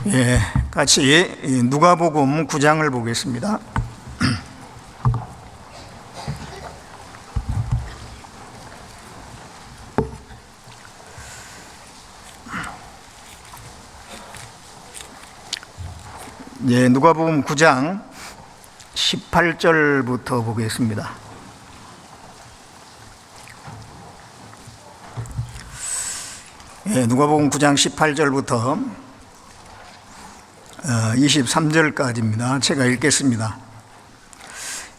예, 같이 누가복음 9장을 보겠습니다. 예, 누가복음 9장 18절부터 보겠습니다. 예, 누가복음 9장 18절부터 23절까지입니다. 제가 읽겠습니다.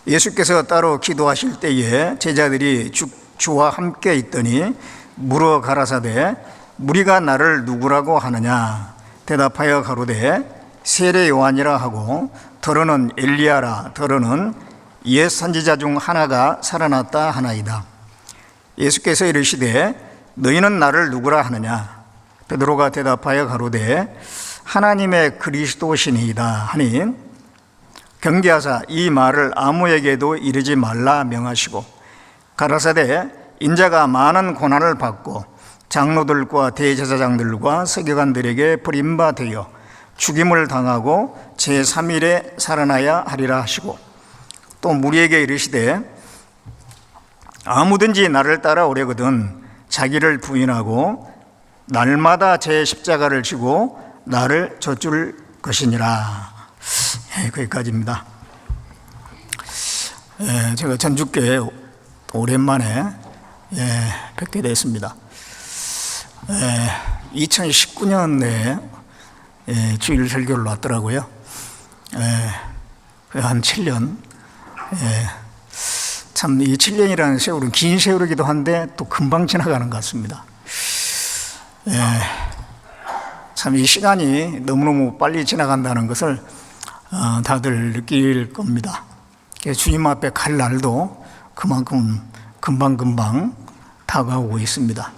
예수께서 따로 기도하실 때에 제자들이 주와 함께 있더니 물어 가라사대 무리가 나를 누구라고 하느냐 대답하여 가로되 세례 요한이라 하고 더러는 엘리야라 더러는 옛 선지자 중 하나가 살아났다 하나이다. 예수께서 이르시되 너희는 나를 누구라 하느냐 베드로가 대답하여 가로되 하나님의 그리스도시니이다 하니 경계하사 이 말을 아무에게도 이르지 말라 명하시고 가라사대 인자가 많은 고난을 받고 장로들과 대제사장들과 서기관들에게 버림받아 죽임을 당하고 제3일에 살아나야 하리라 하시고 또 무리에게 이르시되 아무든지 나를 따라오려거든 자기를 부인하고 날마다 제 십자가를 지고 나를 좇을 것이니라. 예, 거기까지입니다. 예, 제가 전주교회 오랜만에 뵙게 됐습니다. 2019년에 주일 설교를 왔더라고요. 한 7년. 참 이 7년이라는 세월은 긴 세월이기도 한데 또 금방 지나가는 것 같습니다. 참 이 시간이 너무너무 빨리 지나간다는 것을 다들 느낄 겁니다. 주님 앞에 갈 날도 그만큼 금방금방 다가오고 있습니다.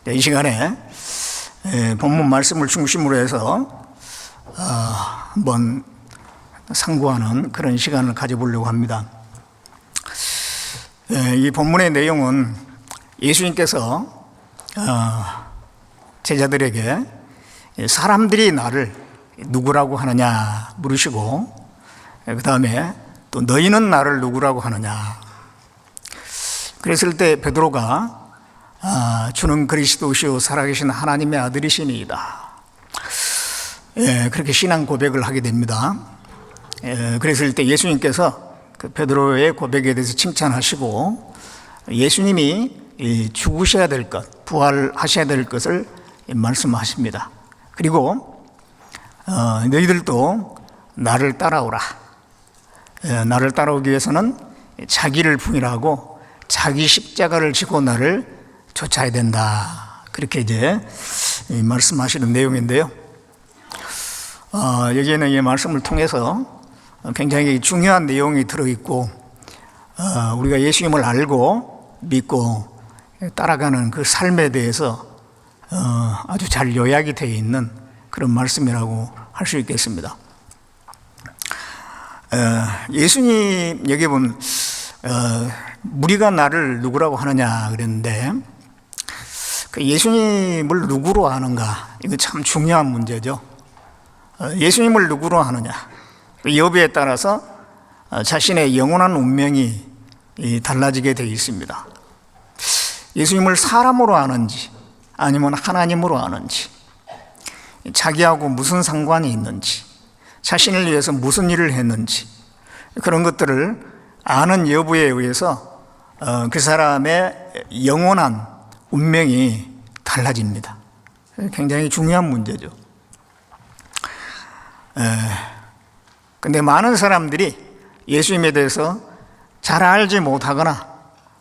이 시간에 본문 말씀을 중심으로 해서 한번 상고하는 그런 시간을 가져보려고 합니다. 이 본문의 내용은 예수님께서 제자들에게 사람들이 나를 누구라고 하느냐 물으시고 그 다음에 또 너희는 나를 누구라고 하느냐 그랬을 때 베드로가 주는 그리스도시요 살아계신 하나님의 아들이시니이다. 그렇게 신앙 고백을 하게 됩니다. 그랬을 때 예수님께서 그 베드로의 고백에 대해서 칭찬하시고 예수님이 죽으셔야 될 것, 부활하셔야 될 것을 말씀하십니다. 그리고 너희들도 나를 따라오라. 나를 따라오기 위해서는 자기를 부인하고 자기 십자가를 지고 나를 쫓아야 된다. 그렇게 이제 말씀하시는 내용인데요. 여기에는 이 말씀을 통해서 굉장히 중요한 내용이 들어있고 우리가 예수님을 알고 믿고 따라가는 그 삶에 대해서 아주 잘 요약이 되어 있는 그런 말씀이라고 할 수 있겠습니다. 예수님 여기 보면 무리가 나를 누구라고 하느냐 그랬는데 예수님을 누구로 아는가 이거 참 중요한 문제죠. 예수님을 누구로 아느냐 여부에 따라서 자신의 영원한 운명이 달라지게 되어 있습니다. 예수님을 사람으로 아는지 아니면 하나님으로 아는지 자기하고 무슨 상관이 있는지 자신을 위해서 무슨 일을 했는지 그런 것들을 아는 여부에 의해서 그 사람의 영원한 운명이 달라집니다. 굉장히 중요한 문제죠. 근데 많은 사람들이 예수님에 대해서 잘 알지 못하거나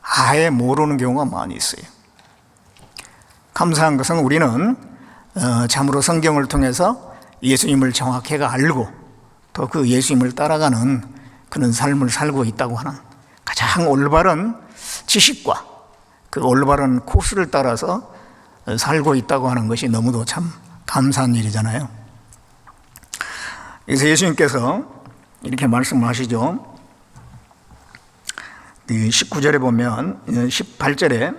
아예 모르는 경우가 많이 있어요. 감사한 것은 우리는 참으로 성경을 통해서 예수님을 정확히 알고 또 그 예수님을 따라가는 그런 삶을 살고 있다고 하는 가장 올바른 지식과 그 올바른 코스를 따라서 살고 있다고 하는 것이 너무도 참 감사한 일이잖아요. 그래서 예수님께서 이렇게 말씀을 하시죠. 19절에 보면 18절에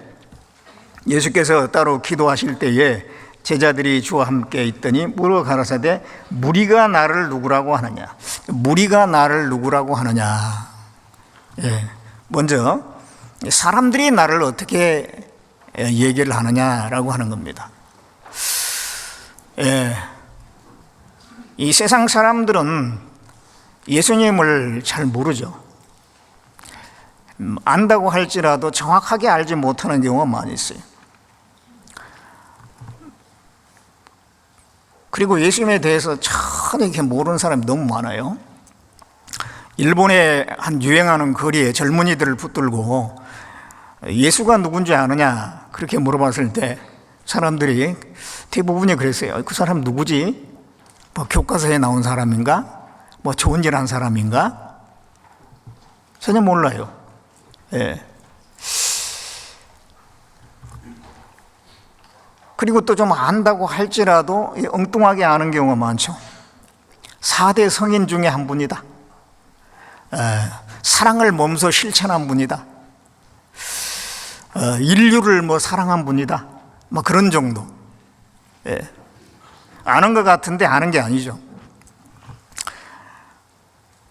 예수께서 따로 기도하실 때에 제자들이 주와 함께 있더니 물어 가라사대 무리가 나를 누구라고 하느냐. 무리가 나를 누구라고 하느냐. 먼저 사람들이 나를 어떻게 얘기를 하느냐라고 하는 겁니다. 이 세상 사람들은 예수님을 잘 모르죠. 안다고 할지라도 정확하게 알지 못하는 경우가 많이 있어요. 그리고 예수님에 대해서 전혀 이렇게 모르는 사람이 너무 많아요. 일본의 한 유행하는 거리에 젊은이들을 붙들고 예수가 누군지 아느냐 그렇게 물어봤을 때 사람들이 대부분이 그랬어요. 그 사람 누구지? 뭐 교과서에 나온 사람인가? 뭐 좋은 일 한 사람인가? 전혀 몰라요. 그리고 또 좀 안다고 할지라도 엉뚱하게 아는 경우가 많죠. 4대 성인 중에 한 분이다. 사랑을 몸소 실천한 분이다. 인류를 뭐 사랑한 분이다. 뭐 그런 정도. 아는 것 같은데 아는 게 아니죠.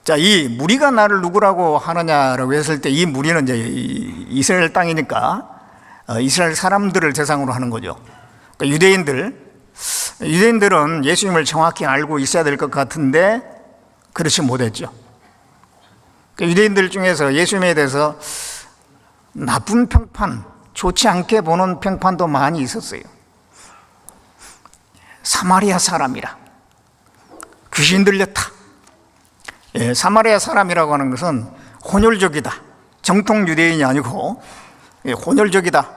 자, 이 무리가 나를 누구라고 하느냐라고 했을 때 이 무리는 이제 이스라엘 땅이니까 이스라엘 사람들을 대상으로 하는 거죠. 그러니까 유대인들은 예수님을 정확히 알고 있어야 될 것 같은데 그렇지 못했죠. 그러니까 유대인들 중에서 예수님에 대해서 나쁜 평판, 좋지 않게 보는 평판도 많이 있었어요. 사마리아 사람이라 귀신 들렸다. 사마리아 사람이라고 하는 것은 혼혈족이다. 정통 유대인이 아니고 혼혈족이다.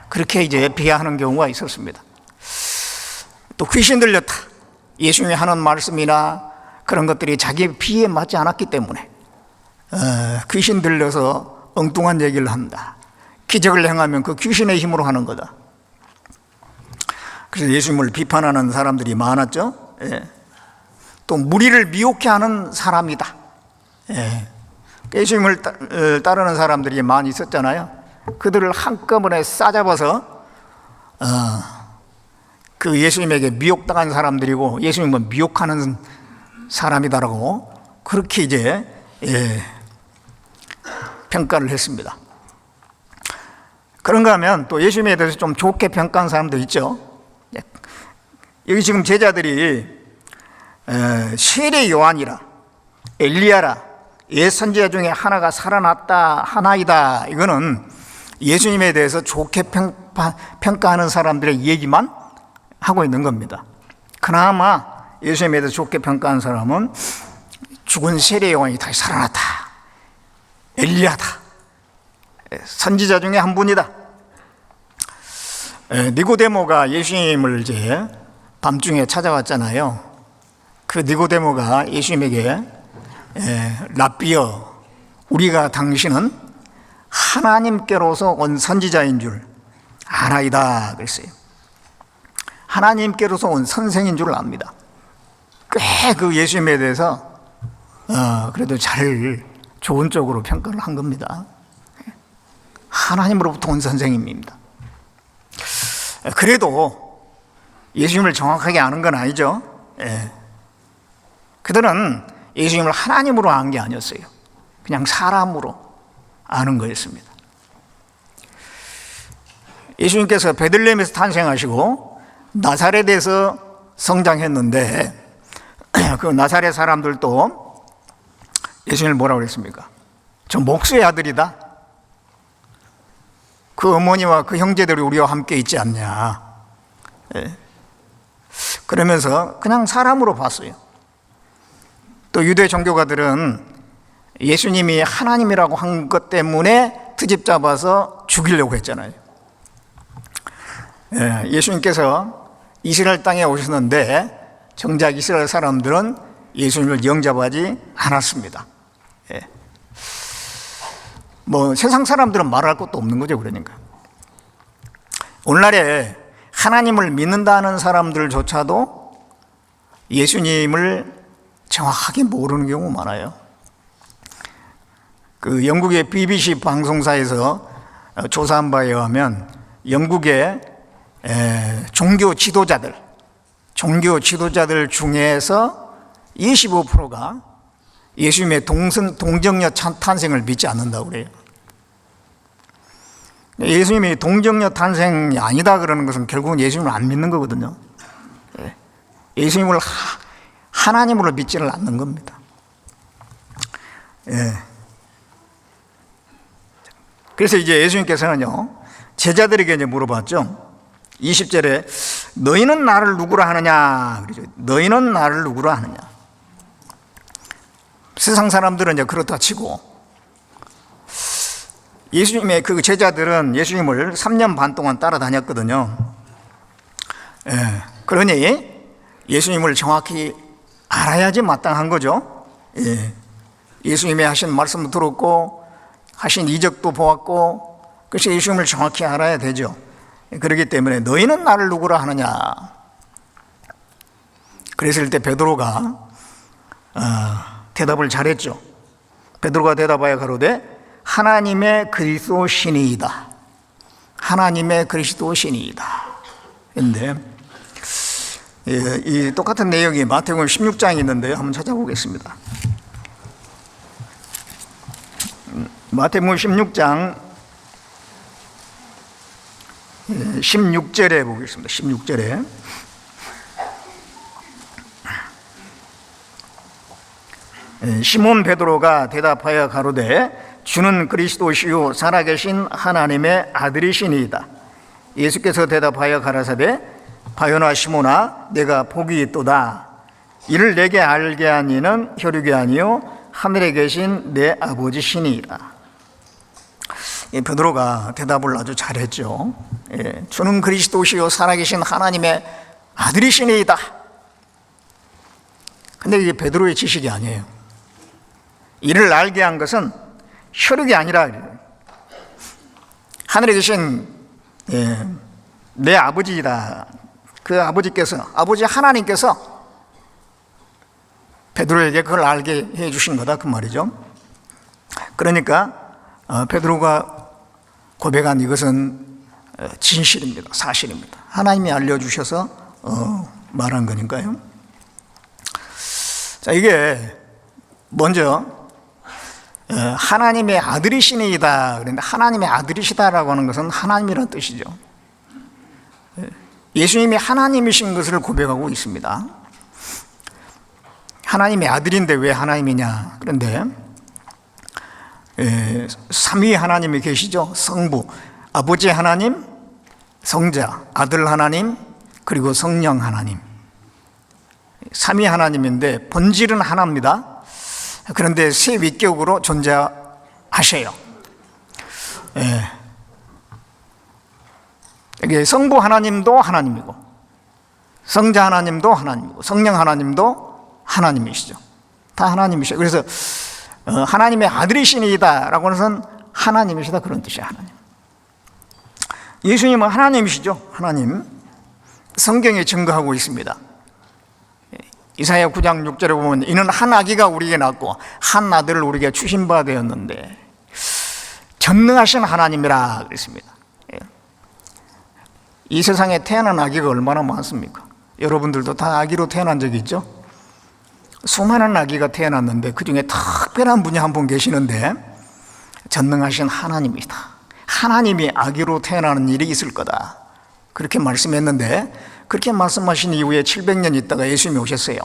그렇게 이제 비하하는 경우가 있었습니다. 또 귀신 들렸다. 예수님이 하는 말씀이나 그런 것들이 자기 비에 맞지 않았기 때문에 귀신 들려서 엉뚱한 얘기를 한다. 기적을 행하면 그 귀신의 힘으로 하는 거다. 그래서 예수님을 비판하는 사람들이 많았죠. 또 무리를 미혹해 하는 사람이다. 예수님을 따르는 사람들이 많이 있었잖아요. 그들을 한꺼번에 싸잡아서 그 예수님에게 미혹당한 사람들이고 예수님은 미혹하는 사람이다라고 그렇게 이제 평가를 했습니다. 그런가 하면 또 예수님에 대해서 좀 좋게 평가한 사람도 있죠. 여기 지금 제자들이 세례 요한이라 엘리야라 옛 선지자 중에 하나가 살아났다 하나이다. 이거는 예수님에 대해서 좋게 평가하는 사람들의 얘기만 하고 있는 겁니다. 그나마 예수님에 대해서 좋게 평가한 사람은 죽은 세례 요한이 다시 살아났다. 엘리야다. 선지자 중에 한 분이다. 니고데모가 예수님을 이제 밤중에 찾아왔잖아요. 그 니고데모가 예수님에게 랍비여, 우리가 당신은 하나님께로서 온 선지자인 줄 아나이다 그랬어요. 하나님께로서 온 선생인 줄 압니다. 꽤 그 예수님에 대해서 그래도 잘 좋은 쪽으로 평가를 한 겁니다. 하나님으로부터 온 선생님입니다. 그래도 예수님을 정확하게 아는 건 아니죠. 그들은 예수님을 하나님으로 아는 게 아니었어요. 그냥 사람으로 아는 거였습니다. 예수님께서 베들레헴에서 탄생하시고 나사렛에서 성장했는데 그 나사렛 사람들도 예수님을 뭐라고 그랬습니까? 저 목수의 아들이다. 그 어머니와 그 형제들이 우리와 함께 있지 않냐. 그러면서 그냥 사람으로 봤어요. 또 유대 종교가들은 예수님이 하나님이라고 한 것 때문에 트집 잡아서 죽이려고 했잖아요. 예수님께서 이스라엘 땅에 오셨는데 정작 이스라엘 사람들은 예수님을 영접하지 않았습니다. 뭐 세상 사람들은 말할 것도 없는 거죠. 그러니까 오늘날에 하나님을 믿는다는 사람들조차도 예수님을 정확하게 모르는 경우가 많아요. 그 영국의 BBC 방송사에서 조사한 바에 의하면 영국의 종교 지도자들 중에서 25%가 예수님의 동정녀 탄생을 믿지 않는다고 그래요. 예수님이 동정녀 탄생이 아니다 그러는 것은 결국은 예수님을 안 믿는 거거든요. 예수님을 하나님으로 믿지를 않는 겁니다. 그래서 이제 예수님께서는요, 제자들에게 이제 물어봤죠. 20절에 너희는 나를 누구라 하느냐? 그러죠. 너희는 나를 누구라 하느냐? 세상 사람들은 이제 그렇다 치고, 예수님의 그 제자들은 예수님을 3년 반 동안 따라다녔거든요. 그러니 예수님을 정확히 알아야지 마땅한 거죠. 예수님의 하신 말씀도 들었고 하신 이적도 보았고, 그래서 예수님을 정확히 알아야 되죠. 그렇기 때문에 너희는 나를 누구라 하느냐? 그랬을 때 베드로가 대답을 잘했죠. 베드로가 대답하여 가로되 하나님의 그리스도시니이다. 하나님의 그리스도시니이다. 그런데 이 똑같은 내용이 마태복음 16장에 있는데요. 한번 찾아보겠습니다. 마태복음 16장 16절에 보겠습니다. 16절에 시몬 베드로가 대답하여 가로되 주는 그리스도시요 살아계신 하나님의 아들이시니이다. 예수께서 대답하여 가라사대 바요나 시몬아 내가 복이 있도다. 이를 내게 알게 한 이는 혈육이 아니요 하늘에 계신 내 아버지시니이다. 베드로가 대답을 아주 잘했죠. 주는 그리스도시요 살아계신 하나님의 아들이시니이다. 근데 이게 베드로의 지식이 아니에요. 이를 알게 한 것은 혈육이 아니라 하늘에 계신 내 아버지이다. 그 아버지 하나님께서 베드로에게 그걸 알게 해 주신 거다 그 말이죠. 그러니까 베드로가 고백한 이것은 진실입니다. 사실입니다. 하나님이 알려주셔서 말한 거니까요. 자, 이게 먼저 하나님의 아들이시니이다. 그런데 하나님의 아들이시다라고 하는 것은 하나님이라는 뜻이죠. 예수님이 하나님이신 것을 고백하고 있습니다. 하나님의 아들인데 왜 하나님이냐? 그런데 삼위 하나님이 계시죠. 성부, 아버지 하나님, 성자, 아들 하나님, 그리고 성령 하나님. 삼위 하나님인데 본질은 하나입니다. 그런데 세 위격으로 존재하셔요. 이게 성부 하나님도 하나님이고, 성자 하나님도 하나님이고, 성령 하나님도 하나님이시죠. 다 하나님이시죠. 그래서 하나님의 아들이시니이다라고 하는 것은 하나님이시다 그런 뜻이에요. 하나님. 예수님은 하나님이시죠. 하나님. 성경에 증거하고 있습니다. 이사야 9장 6절에 보면 이는 한 아기가 우리에게 낳고 한 아들을 우리에게 주신 바 되었는데 전능하신 하나님이라 그랬습니다. 이 세상에 태어난 아기가 얼마나 많습니까? 여러분들도 다 아기로 태어난 적이 있죠? 수많은 아기가 태어났는데 그 중에 특별한 분이 한 분 계시는데 전능하신 하나님이다. 하나님이 아기로 태어나는 일이 있을 거다. 그렇게 말씀했는데 그렇게 말씀하신 이후에 700년 있다가 예수님이 오셨어요.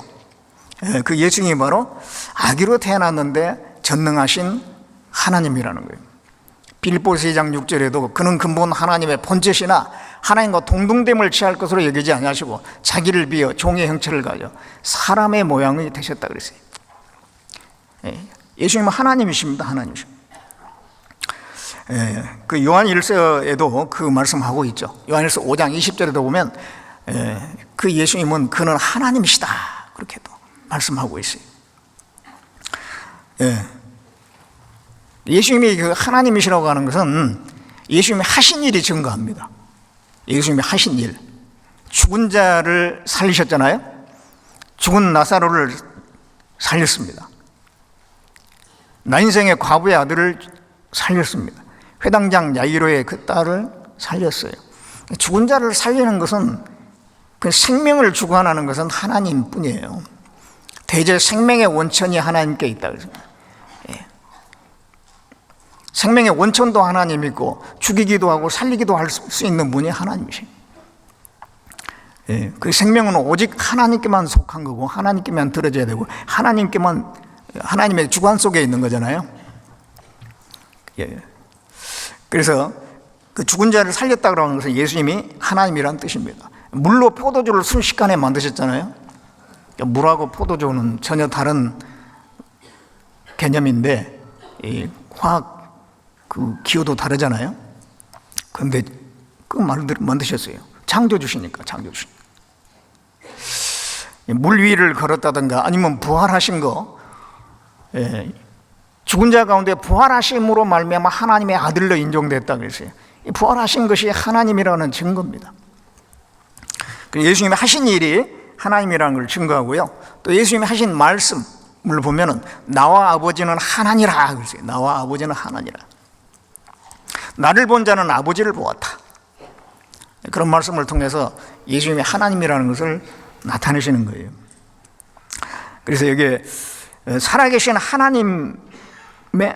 그 예수님이 바로 아기로 태어났는데 전능하신 하나님이라는 거예요. 빌립보서 2장 6절에도 그는 근본 하나님의 본체시나 하나님과 동등됨을 취할 것으로 여기지 아니하시고 자기를 비어 종의 형체를 가져 사람의 모양이 되셨다 그랬어요. 예수님은 하나님이십니다. 하나님이십니다. 그 요한 1서에도 그 말씀하고 있죠. 요한 1서 5장 20절에도 보면 그 예수님은 그는 하나님이시다 그렇게도 말씀하고 있어요. 예수님이 그 하나님이시라고 하는 것은 예수님이 하신 일이 증거합니다. 예수님이 하신 일, 죽은 자를 살리셨잖아요. 죽은 나사로를 살렸습니다. 나인생의 과부의 아들을 살렸습니다. 회당장 야이로의 그 딸을 살렸어요. 죽은 자를 살리는 것은, 그 생명을 주관하는 것은 하나님뿐이에요. 대제 생명의 원천이 하나님께 있다 그래서, 생명의 원천도 하나님이고 죽이기도 하고 살리기도 할 수 있는 분이 하나님이십니다. 그 생명은 오직 하나님께만 속한 거고 하나님께만 들어져야 되고 하나님께만, 하나님의 주관 속에 있는 거잖아요. 그래서 그 죽은 자를 살렸다 그러는 것은 예수님이 하나님이라는 뜻입니다. 물로 포도주를 순식간에 만드셨잖아요. 물하고 포도주는 전혀 다른 개념인데 화학 그 기호도 다르잖아요. 그런데 그 말을 만드셨어요. 창조주시니까, 창조주시니까. 물 위를 걸었다든가 아니면 부활하신 거, 죽은 자 가운데 부활하심으로 말미암아 하나님의 아들로 인정됐다 그랬어요. 이 부활하신 것이 하나님이라는 증거입니다. 예수님이 하신 일이 하나님이라는 걸 증거하고요. 또 예수님이 하신 말씀을 보면은 나와 아버지는 하나니라 그랬어요. 나와 아버지는 하나니라. 나를 본 자는 아버지를 보았다. 그런 말씀을 통해서 예수님이 하나님이라는 것을 나타내시는 거예요. 그래서 여기에 살아계신 하나님의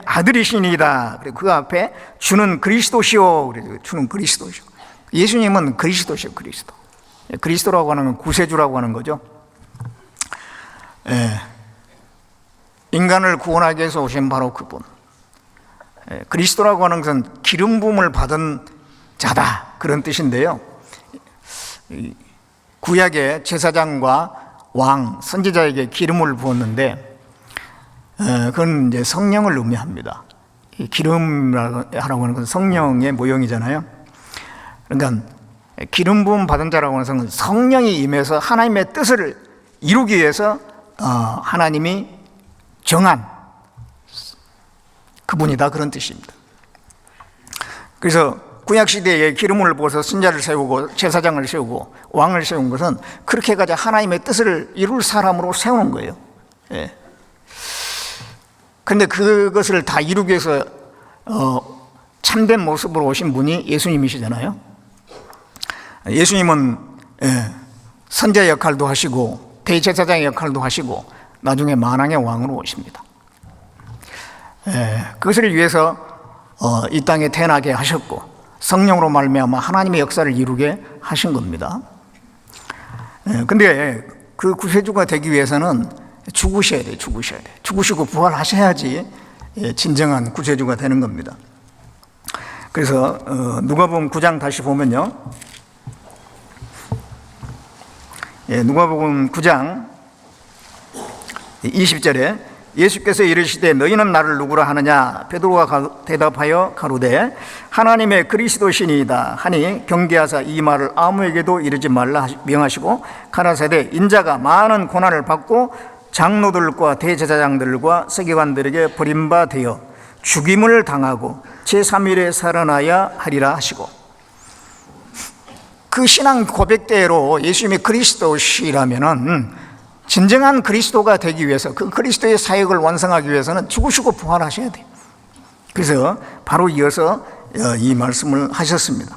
아들이시니이다. 그리고 그 앞에 주는 그리스도시오. 그래서 주는 그리스도시오. 예수님은 그리스도시오, 그리스도. 그리스도라고 하는 건 구세주라고 하는 거죠. 인간을 구원하기 위해서 오신 바로 그분. 그리스도라고 하는 것은 기름 부음을 받은 자다, 그런 뜻인데요. 구약의 제사장과 왕, 선지자에게 기름을 부었는데 그건 이제 성령을 의미합니다. 기름이라고 하는 건 성령의 모형이잖아요. 그러니까 기름 부음 받은 자라고 하는 것은 성령이 임해서 하나님의 뜻을 이루기 위해서 하나님이 정한 그분이다, 그런 뜻입니다. 그래서 구약시대에 기름을 부어서 선지자를 세우고 제사장을 세우고 왕을 세운 것은 그렇게 가자 하나님의 뜻을 이룰 사람으로 세우는 거예요. 그런데 그것을 다 이루기 위해서 참된 모습으로 오신 분이 예수님이시잖아요. 예수님은 선지자 역할도 하시고 대제사장의 역할도 하시고 나중에 만왕의 왕으로 오십니다. 그것을 위해서 이 땅에 태어나게 하셨고 성령으로 말미암아 하나님의 역사를 이루게 하신 겁니다. 그런데 그 구세주가 되기 위해서는 죽으셔야 돼요. 죽으셔야 돼요. 죽으시고 부활하셔야지 진정한 구세주가 되는 겁니다. 그래서 누가복음 9장 다시 보면요, 누가복음 9장 20절에 예수께서 이르시되 너희는 나를 누구라 하느냐? 베드로가 대답하여 가로되 하나님의 그리스도시니이다 하니 경계하사 이 말을 아무에게도 이르지 말라 명하시고 가라사대 인자가 많은 고난을 받고 장로들과 대제사장들과 서기관들에게 버림받아 죽임을 당하고 제3일에 살아나야 하리라 하시고, 그 신앙 고백대로 예수님이 그리스도시라면은 진정한 그리스도가 되기 위해서 그 그리스도의 사역을 완성하기 위해서는 죽으시고 부활하셔야 돼요. 그래서 바로 이어서 이 말씀을 하셨습니다.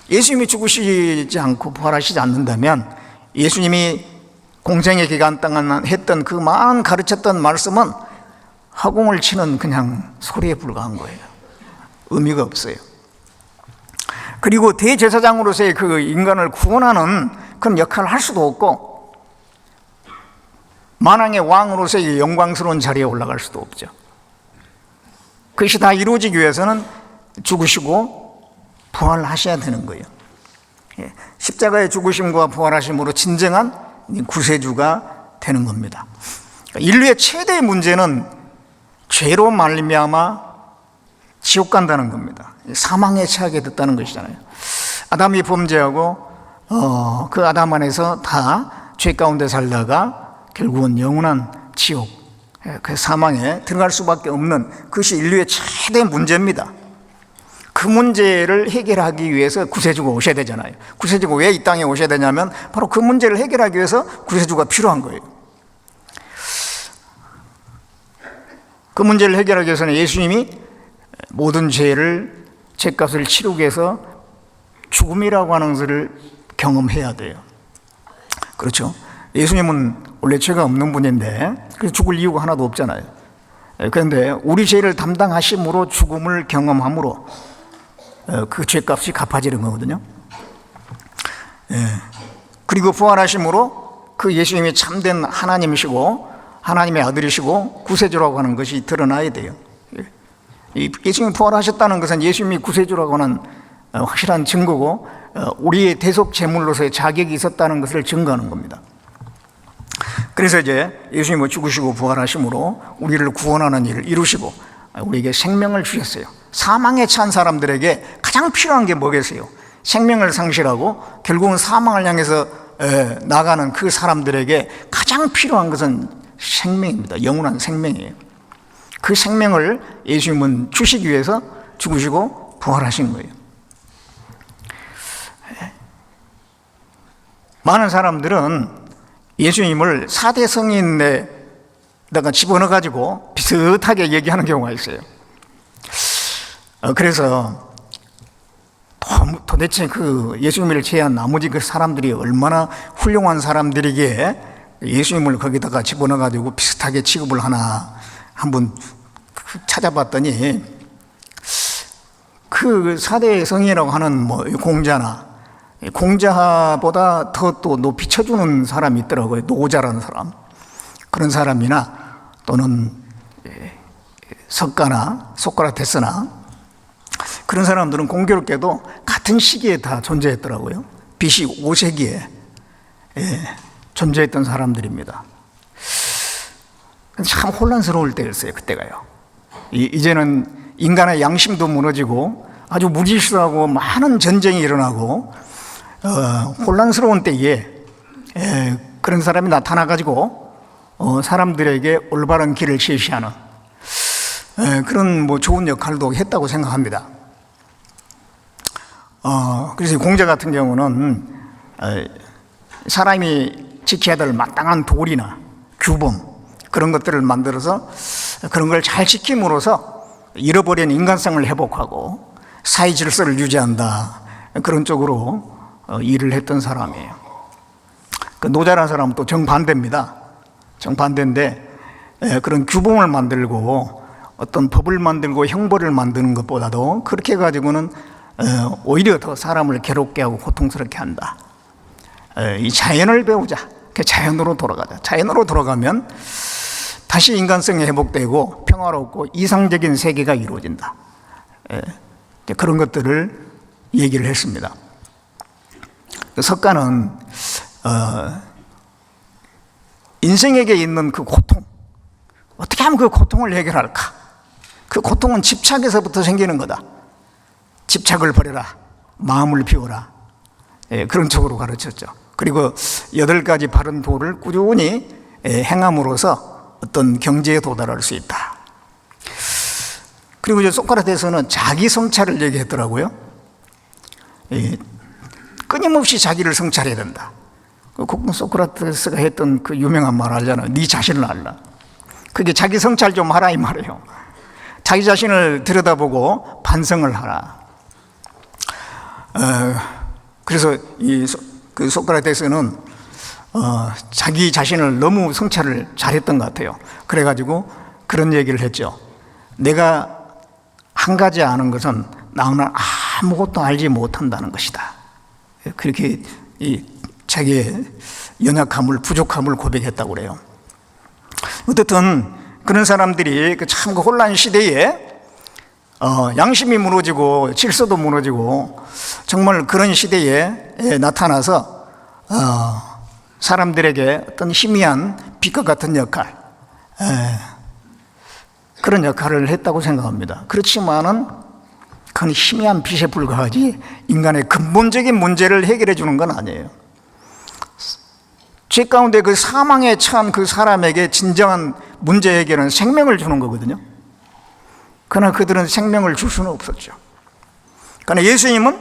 예수님이 죽으시지 않고 부활하시지 않는다면 예수님이 공생의 기간 동안 했던 그 많은 가르쳤던 말씀은 허공을 치는 그냥 소리에 불과한 거예요. 의미가 없어요. 그리고 대제사장으로서의 그 인간을 구원하는 그런 역할을 할 수도 없고 만왕의 왕으로서의 영광스러운 자리에 올라갈 수도 없죠. 그것이 다 이루어지기 위해서는 죽으시고 부활하셔야 되는 거예요. 십자가의 죽으심과 부활하심으로 진정한 구세주가 되는 겁니다. 인류의 최대의 문제는 죄로 말미암아 지옥 간다는 겁니다. 사망에 처하게 됐다는 것이잖아요. 아담이 범죄하고 그 아담 안에서 다 죄 가운데 살다가 결국은 영원한 지옥, 그 사망에 들어갈 수밖에 없는 그것이 인류의 최대 문제입니다. 그 문제를 해결하기 위해서 구세주가 오셔야 되잖아요. 구세주가 왜 이 땅에 오셔야 되냐면 바로 그 문제를 해결하기 위해서 구세주가 필요한 거예요. 그 문제를 해결하기 위해서는 예수님이 모든 죄를 죄값을 치르기 위해서 죽음이라고 하는 것을 경험해야 돼요. 그렇죠? 예수님은 원래 죄가 없는 분인데 그래서 죽을 이유가 하나도 없잖아요. 그런데 우리 죄를 담당하심으로 죽음을 경험함으로 그 죄값이 갚아지는 거거든요. 그리고 부활하심으로 그 예수님이 참된 하나님이시고 하나님의 아들이시고 구세주라고 하는 것이 드러나야 돼요. 예수님이 부활하셨다는 것은 예수님이 구세주라고 하는 확실한 증거고 우리의 대속 제물로서의 자격이 있었다는 것을 증거하는 겁니다. 그래서 이제 예수님은 죽으시고 부활하심으로 우리를 구원하는 일을 이루시고 우리에게 생명을 주셨어요. 사망에 처한 사람들에게 가장 필요한 게 뭐겠어요? 생명을 상실하고 결국은 사망을 향해서 나가는 그 사람들에게 가장 필요한 것은 생명입니다. 영원한 생명이에요. 그 생명을 예수님은 주시기 위해서 죽으시고 부활하신 거예요. 많은 사람들은 예수님을 4대 성인에다가 집어넣어가지고 비슷하게 얘기하는 경우가 있어요. 그래서 도대체 그 예수님을 제외한 나머지 그 사람들이 얼마나 훌륭한 사람들이기에 예수님을 거기다가 집어넣어가지고 비슷하게 취급을 하나 한번 찾아봤더니 그 4대 성인이라고 하는 뭐 공자보다 더 또 높이 쳐주는 사람이 있더라고요. 노자라는 사람. 그런 사람이나 또는 석가나 소크라테스나 그런 사람들은 공교롭게도 같은 시기에 다 존재했더라고요. BC 5세기에 존재했던 사람들입니다. 참 혼란스러울 때였어요. 그때가요. 이제는 인간의 양심도 무너지고 아주 무질서하고 많은 전쟁이 일어나고 혼란스러운 때에 그런 사람이 나타나가지고 사람들에게 올바른 길을 제시하는 그런 뭐 좋은 역할도 했다고 생각합니다. 그래서 공자 같은 경우는 사람이 지켜야 될 마땅한 도리나 규범 그런 것들을 만들어서 그런 걸 잘 지킴으로써 잃어버린 인간성을 회복하고 사회 질서를 유지한다 그런 쪽으로 일을 했던 사람이에요. 그 노자라는 사람은 또 정반대입니다. 정반대인데 그런 규범을 만들고 어떤 법을 만들고 형벌을 만드는 것보다도 그렇게 해가지고는 오히려 더 사람을 괴롭게 하고 고통스럽게 한다. 이 자연을 배우자. 자연으로 돌아가자. 자연으로 돌아가면 다시 인간성이 회복되고 평화롭고 이상적인 세계가 이루어진다. 그런 것들을 얘기를 했습니다. 석가는 인생에게 있는 그 고통, 어떻게 하면 그 고통을 해결할까? 그 고통은 집착에서부터 생기는 거다. 집착을 버려라. 마음을 비워라. 그런 쪽으로 가르쳤죠. 그리고 8가지 바른 도를 꾸준히 행함으로써 어떤 경지에 도달할 수 있다. 그리고 이제 소크라테스는 자기 성찰을 얘기했더라고요. 끊임없이 자기를 성찰해야 된다. 소크라테스가 했던 그 유명한 말 알잖아요. 네 자신을 알라. 그게 자기 성찰 좀 하라 이 말이에요. 자기 자신을 들여다보고 반성을 하라. 그래서 그 소크라테스는 자기 자신을 너무 성찰을 잘했던 것 같아요. 그래가지고 그런 얘기를 했죠. 내가 한 가지 아는 것은 나는 아무것도 알지 못한다는 것이다. 그렇게 자기의 연약함을 부족함을 고백했다고 그래요. 어쨌든 그런 사람들이 참 그 혼란 시대에 양심이 무너지고 질서도 무너지고 정말 그런 시대에 나타나서 사람들에게 어떤 희미한 빛과 같은 역할 그런 역할을 했다고 생각합니다. 그렇지만은 그건 희미한 빛에 불과하지 인간의 근본적인 문제를 해결해 주는 건 아니에요. 죄 가운데 그 사망에 처한 그 사람에게 진정한 문제 해결은 생명을 주는 거거든요. 그러나 그들은 생명을 줄 수는 없었죠. 그러나 예수님은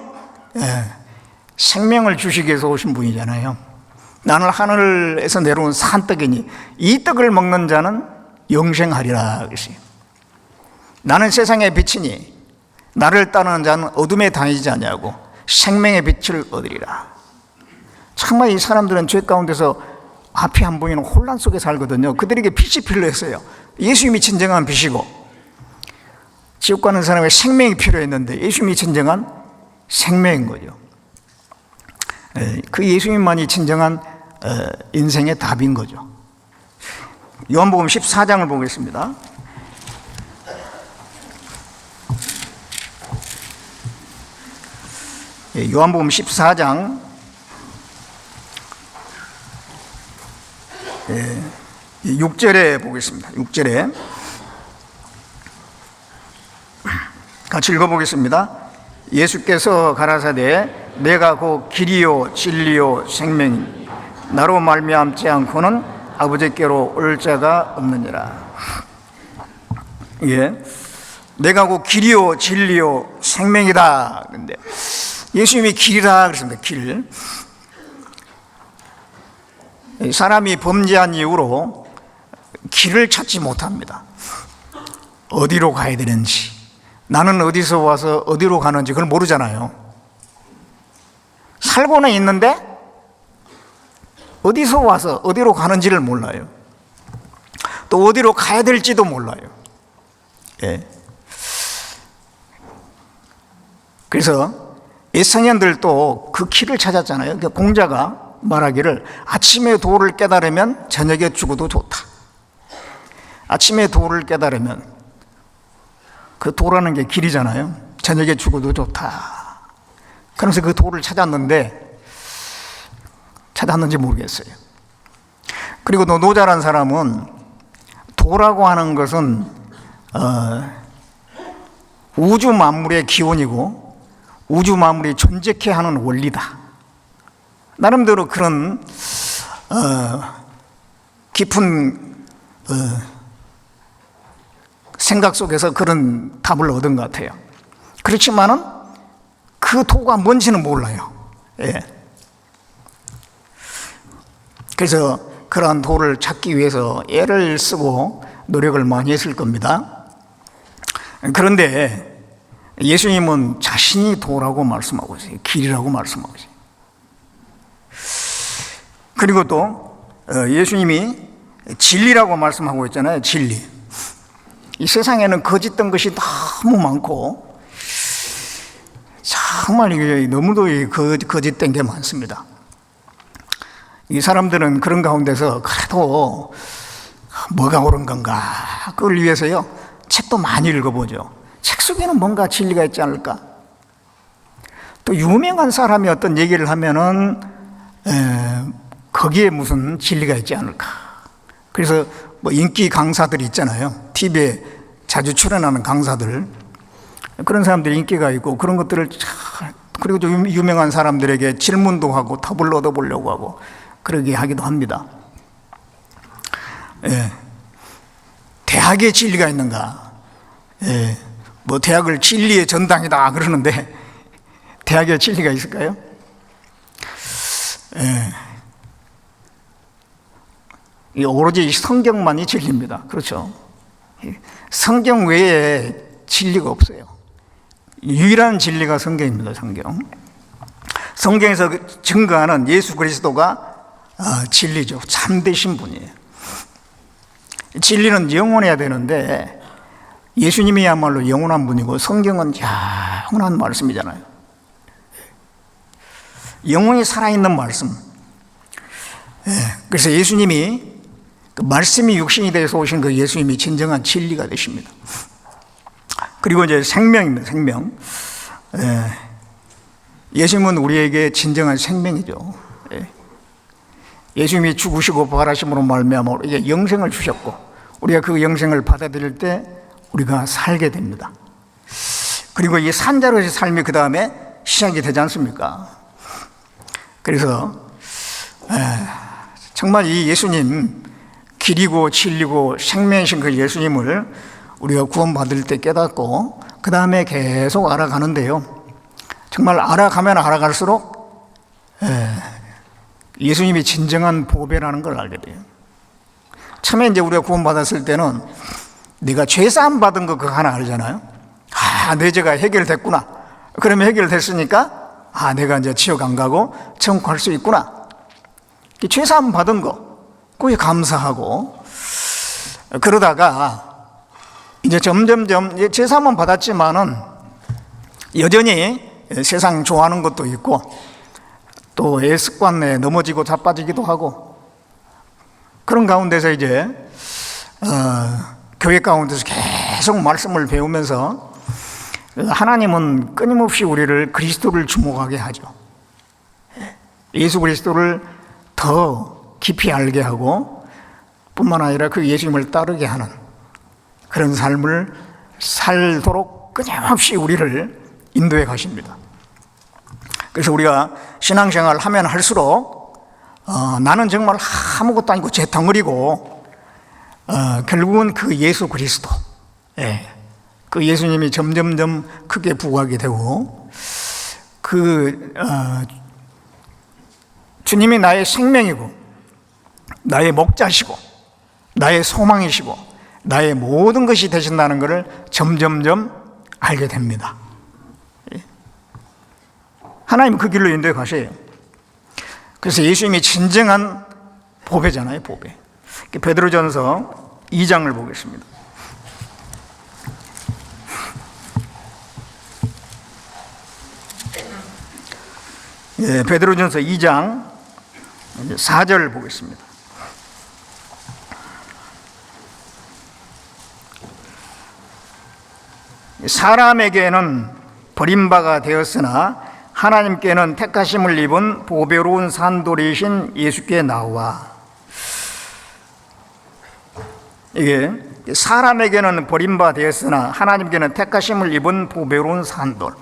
생명을 주시기 위해서 오신 분이잖아요. 나는 하늘에서 내려온 산떡이니 이 떡을 먹는 자는 영생하리라 그랬어요. 나는 세상의 빛이니 나를 따르는 자는 어둠에 다니지 아니하고 생명의 빛을 얻으리라. 정말 이 사람들은 죄 가운데서 앞이 안 보이는 혼란 속에 살거든요. 그들에게 빛이 필요했어요. 예수님이 진정한 빛이고, 지옥 가는 사람의 생명이 필요했는데 예수님이 진정한 생명인 거죠. 그 예수님만이 진정한 인생의 답인 거죠. 요한복음 14장을 보겠습니다. 요한복음 14장 6절에 보겠습니다. 6절에 같이 읽어보겠습니다. 예수께서 가라사대 내가 곧 길이요 진리요 생명이니 나로 말미암지 않고는 아버지께로 올 자가 없느니라. 예, 내가 곧 길이요 진리요 생명이다. 근데 예수님이 길이라 그랬습니다. 길. 사람이 범죄한 이후로 길을 찾지 못합니다. 어디로 가야 되는지, 나는 어디서 와서 어디로 가는지 그걸 모르잖아요. 살고는 있는데 어디서 와서 어디로 가는지를 몰라요. 또 어디로 가야 될지도 몰라요. 예. 그래서 옛성현들도 그 길을 찾았잖아요. 그러니까 공자가 말하기를 아침에 도를 깨달으면 저녁에 죽어도 좋다. 아침에 도를 깨달으면, 그 도라는 게 길이잖아요. 저녁에 죽어도 좋다. 그러면서 그 도를 찾았는데 찾았는지 모르겠어요. 그리고 또 노자란 사람은 도라고 하는 것은 우주 만물의 기원이고 우주 만물이 존재케 하는 원리다. 나름대로 그런 깊은 생각 속에서 그런 답을 얻은 것 같아요. 그렇지만은 그 도가 뭔지는 몰라요. 예. 그래서 그러한 도를 찾기 위해서 애를 쓰고 노력을 많이 했을 겁니다. 그런데 예수님은 자신이 도라고 말씀하고 있어요. 길이라고 말씀하고 있어요. 그리고 또 예수님이 진리라고 말씀하고 있잖아요. 진리. 이 세상에는 거짓된 것이 너무 많고 정말 이게 너무도 거짓된 게 많습니다. 이 사람들은 그런 가운데서 그래도 뭐가 옳은 건가 그걸 위해서요 책도 많이 읽어보죠. 책 속에는 뭔가 진리가 있지 않을까. 또 유명한 사람이 어떤 얘기를 하면은 거기에 무슨 진리가 있지 않을까. 그래서 뭐 인기 강사들이 있잖아요. TV에 자주 출연하는 강사들, 그런 사람들이 인기가 있고 그런 것들을 그리고 좀 유명한 사람들에게 질문도 하고 답을 얻어보려고 하고 그러게 하기도 합니다. 예. 대학에 진리가 있는가? 예. 뭐 대학을 진리의 전당이다 그러는데 대학에 진리가 있을까요? 예. 오로지 성경만이 진리입니다. 그렇죠? 성경 외에 진리가 없어요. 유일한 진리가 성경입니다. 성경. 성경에서 증거하는 예수 그리스도가 진리죠. 참되신 분이에요. 진리는 영원해야 되는데 예수님이야말로 영원한 분이고 성경은 영원한 말씀이잖아요. 영원히 살아있는 말씀. 그래서 예수님이 그 말씀이 육신이 되어서 오신 그 예수님이 진정한 진리가 되십니다. 그리고 이제 생명입니다. 생명. 예수님은 우리에게 진정한 생명이죠. 예수님이 죽으시고 부활하심으로 말미암아 우리에게 영생을 주셨고 우리가 그 영생을 받아들일 때 우리가 살게 됩니다. 그리고 이 산자로의 삶이 그 다음에 시작이 되지 않습니까? 그래서 정말 이 예수님, 길이고 진리고 생명이신 그 예수님을 우리가 구원받을 때 깨닫고 그 다음에 계속 알아가는데요, 정말 알아가면 알아갈수록 예수님이 진정한 보배라는 걸 알게 돼요. 처음에 이제 우리가 구원받았을 때는 내가 죄사함 받은 거 그거 하나 알잖아요. 내 죄가 해결됐구나. 그러면 해결됐으니까 내가 이제 지옥 안 가고 천국 갈 수 있구나. 죄사함 받은 거, 그게 감사하고, 그러다가 이제 점점점 죄사함은 받았지만은 여전히 세상 좋아하는 것도 있고, 또 습관에 넘어지고 자빠지기도 하고, 그런 가운데서 이제 교회 가운데서 계속 말씀을 배우면서 하나님은 끊임없이 우리를 그리스도를 주목하게 하죠. 예수 그리스도를 더 깊이 알게 하고, 뿐만 아니라 그 예수님을 따르게 하는 그런 삶을 살도록 끊임없이 우리를 인도해 가십니다. 그래서 우리가 신앙생활을 하면 할수록 나는 정말 아무것도 아니고 제 덩어리고, 결국은 그 예수 그리스도, 그 예수님이 점점점 크게 부각이 되고, 주님이 나의 생명이고 나의 목자시고 나의 소망이시고 나의 모든 것이 되신다는 것을 점점점 알게 됩니다. 하나님은 그 길로 인도해 가셔요. 그래서 예수님이 진정한 보배잖아요, 보배. 베드로전서 2장을 보겠습니다. 베드로전서 2장 4절 보겠습니다. 사람에게는 버림바가 되었으나 하나님께는 택하심을 입은 보배로운 산돌이신 예수께 나와. 이게 사람에게는 버림바 되었으나 하나님께는 택하심을 입은 보배로운 산돌.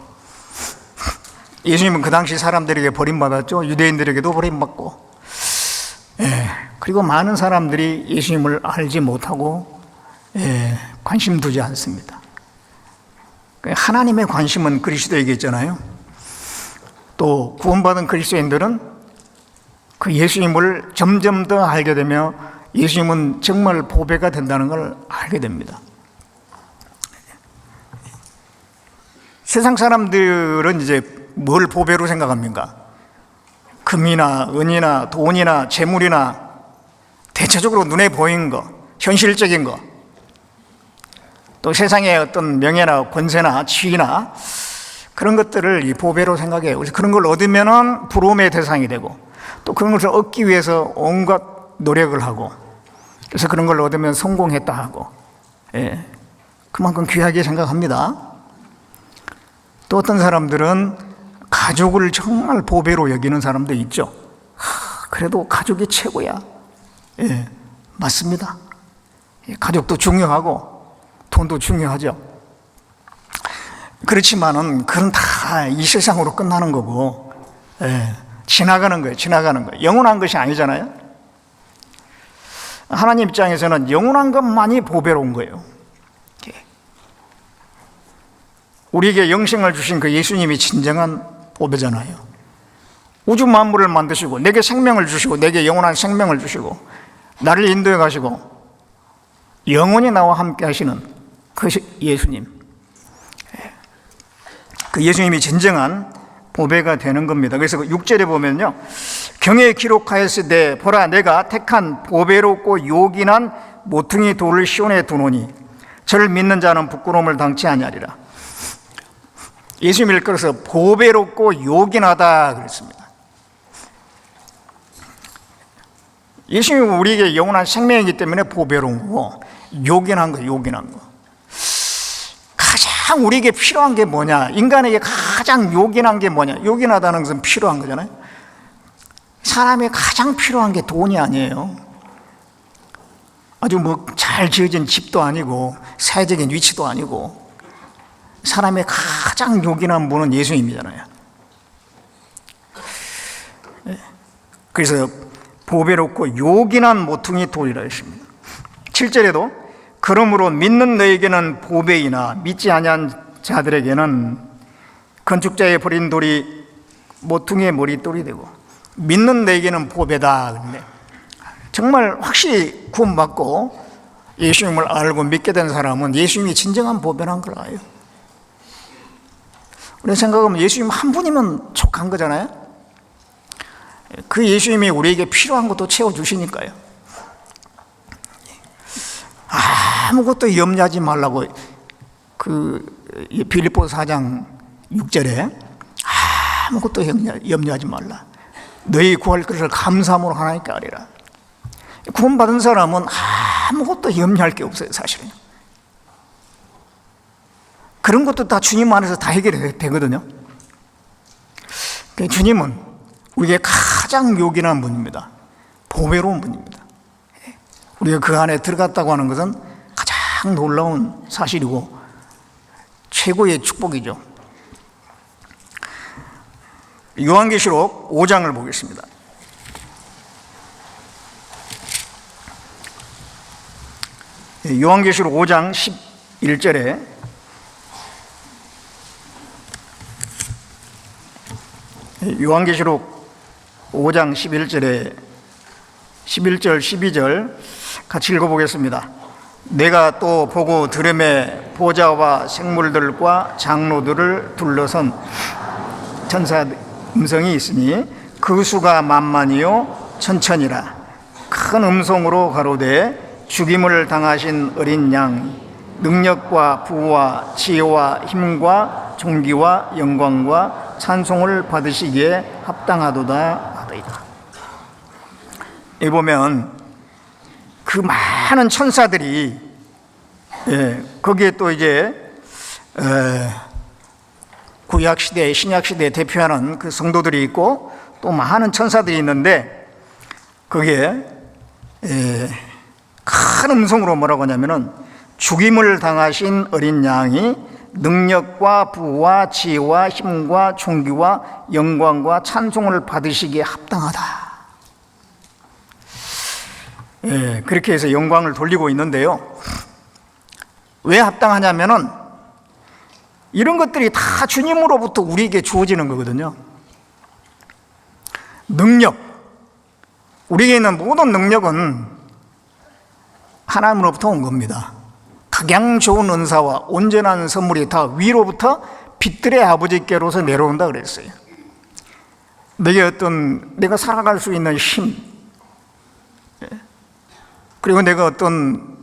예수님은 그 당시 사람들에게 버림받았죠. 유대인들에게도 버림받고, 그리고 많은 사람들이 예수님을 알지 못하고 관심 두지 않습니다. 하나님의 관심은 그리스도에게 있잖아요. 또 구원받은 그리스도인들은 그 예수님을 점점 더 알게 되며 예수님은 정말 보배가 된다는 걸 알게 됩니다. 세상 사람들은 이제 뭘 보배로 생각합니까? 금이나 은이나 돈이나 재물이나 대체적으로 눈에 보이는 거, 현실적인 거, 또 세상의 어떤 명예나 권세나 지위나 그런 것들을 이 보배로 생각해요. 그래서 그런 걸 얻으면은 부러움의 대상이 되고, 또 그런 것을 얻기 위해서 온갖 노력을 하고, 그래서 그런 걸 얻으면 성공했다 하고, 그만큼 귀하게 생각합니다. 또 어떤 사람들은 가족을 정말 보배로 여기는 사람도 있죠. 그래도 가족이 최고야. 맞습니다. 가족도 중요하고 돈도 중요하죠. 그렇지만은 그건 다 이 세상으로 끝나는 거고, 지나가는 거예요. 지나가는 거예요. 영원한 것이 아니잖아요. 하나님 입장에서는 영원한 것만이 보배로운 거예요. 우리에게 영생을 주신 그 예수님이 진정한 보배잖아요. 우주 만물을 만드시고 내게 생명을 주시고 내게 영원한 생명을 주시고 나를 인도해 가시고 영원히 나와 함께 하시는 그 예수님, 그 예수님이 진정한 보배가 되는 겁니다. 그래서 6절에 보면요, 경에 기록하였으되 보라 내가 택한 보배롭고 요긴한 모퉁이 돌을 시온에 두노니 저를 믿는 자는 부끄러움을 당치 아니하리라. 예수님을 끌어서 보배롭고 요긴하다 그랬습니다. 예수님이 우리에게 영원한 생명이기 때문에 보배로운 거고, 요긴한 거, 요긴한 거. 가장 우리에게 필요한 게 뭐냐? 인간에게 가장 요긴한 게 뭐냐? 요긴하다는 것은 필요한 거잖아요. 사람에 가장 필요한 게 돈이 아니에요. 아주 잘 지어진 집도 아니고 사회적인 위치도 아니고, 사람의 가장 요긴한 분은 예수님이잖아요. 그래서 보배롭고 요긴한 모퉁이 돌이라 했습니다. 7절에도 그러므로 믿는 너에게는 보배이나 믿지 아니한 자들에게는 건축자의 버린 돌이 모퉁이의 머릿돌이 되고, 믿는 너에게는 보배다. 그런데 정말 확실히 구원받고 예수님을 알고 믿게 된 사람은 예수님이 진정한 보배란 걸 알아요. 우리가 생각하면 예수님 한 분이면 족한 거잖아요. 그 예수님이 우리에게 필요한 것도 채워주시니까요. 아무것도 염려하지 말라고 그 빌립보서 4장 6절에 아무것도 염려하지 말라. 너희 구할 것을 감사함으로 하나님께 아뢰라. 구원받은 사람은 아무것도 염려할 게 없어요, 사실은. 그런 것도 다 주님 안에서 다 해결이 되거든요. 주님은 우리에게 가장 요긴한 분입니다. 보배로운 분입니다. 우리가 그 안에 들어갔다고 하는 것은 가장 놀라운 사실이고 최고의 축복이죠. 요한계시록 5장을 보겠습니다. 요한계시록 5장 11절에 요한계시록 5장 11절에 11절 12절 같이 읽어보겠습니다. 내가 또 보고 들음에 보좌와 생물들과 장로들을 둘러선 천사 음성이 있으니 그 수가 만만이요 천천이라. 큰 음성으로 가로되 죽임을 당하신 어린 양 능력과 부와 지혜와 힘과 존귀와 영광과 찬송을 받으시기에 합당하도다 하더이다. 여기 보면 그 많은 천사들이 거기에 또 이제 구약시대, 신약시대에 대표하는 그 성도들이 있고 또 많은 천사들이 있는데 거기에 큰 음성으로 뭐라고 하냐면은 죽임을 당하신 어린 양이 능력과 부와 지혜와 힘과 존귀와 영광과 찬송을 받으시기에 합당하다. 그렇게 해서 영광을 돌리고 있는데요. 왜 합당하냐면은 이런 것들이 다 주님으로부터 우리에게 주어지는 거거든요. 능력, 우리에게 있는 모든 능력은 하나님으로부터 온 겁니다. 각양 좋은 은사와 온전한 선물이 다 위로부터 빛들의 아버지께로서 내려온다 그랬어요. 내가 살아갈 수 있는 힘, 그리고 내가 어떤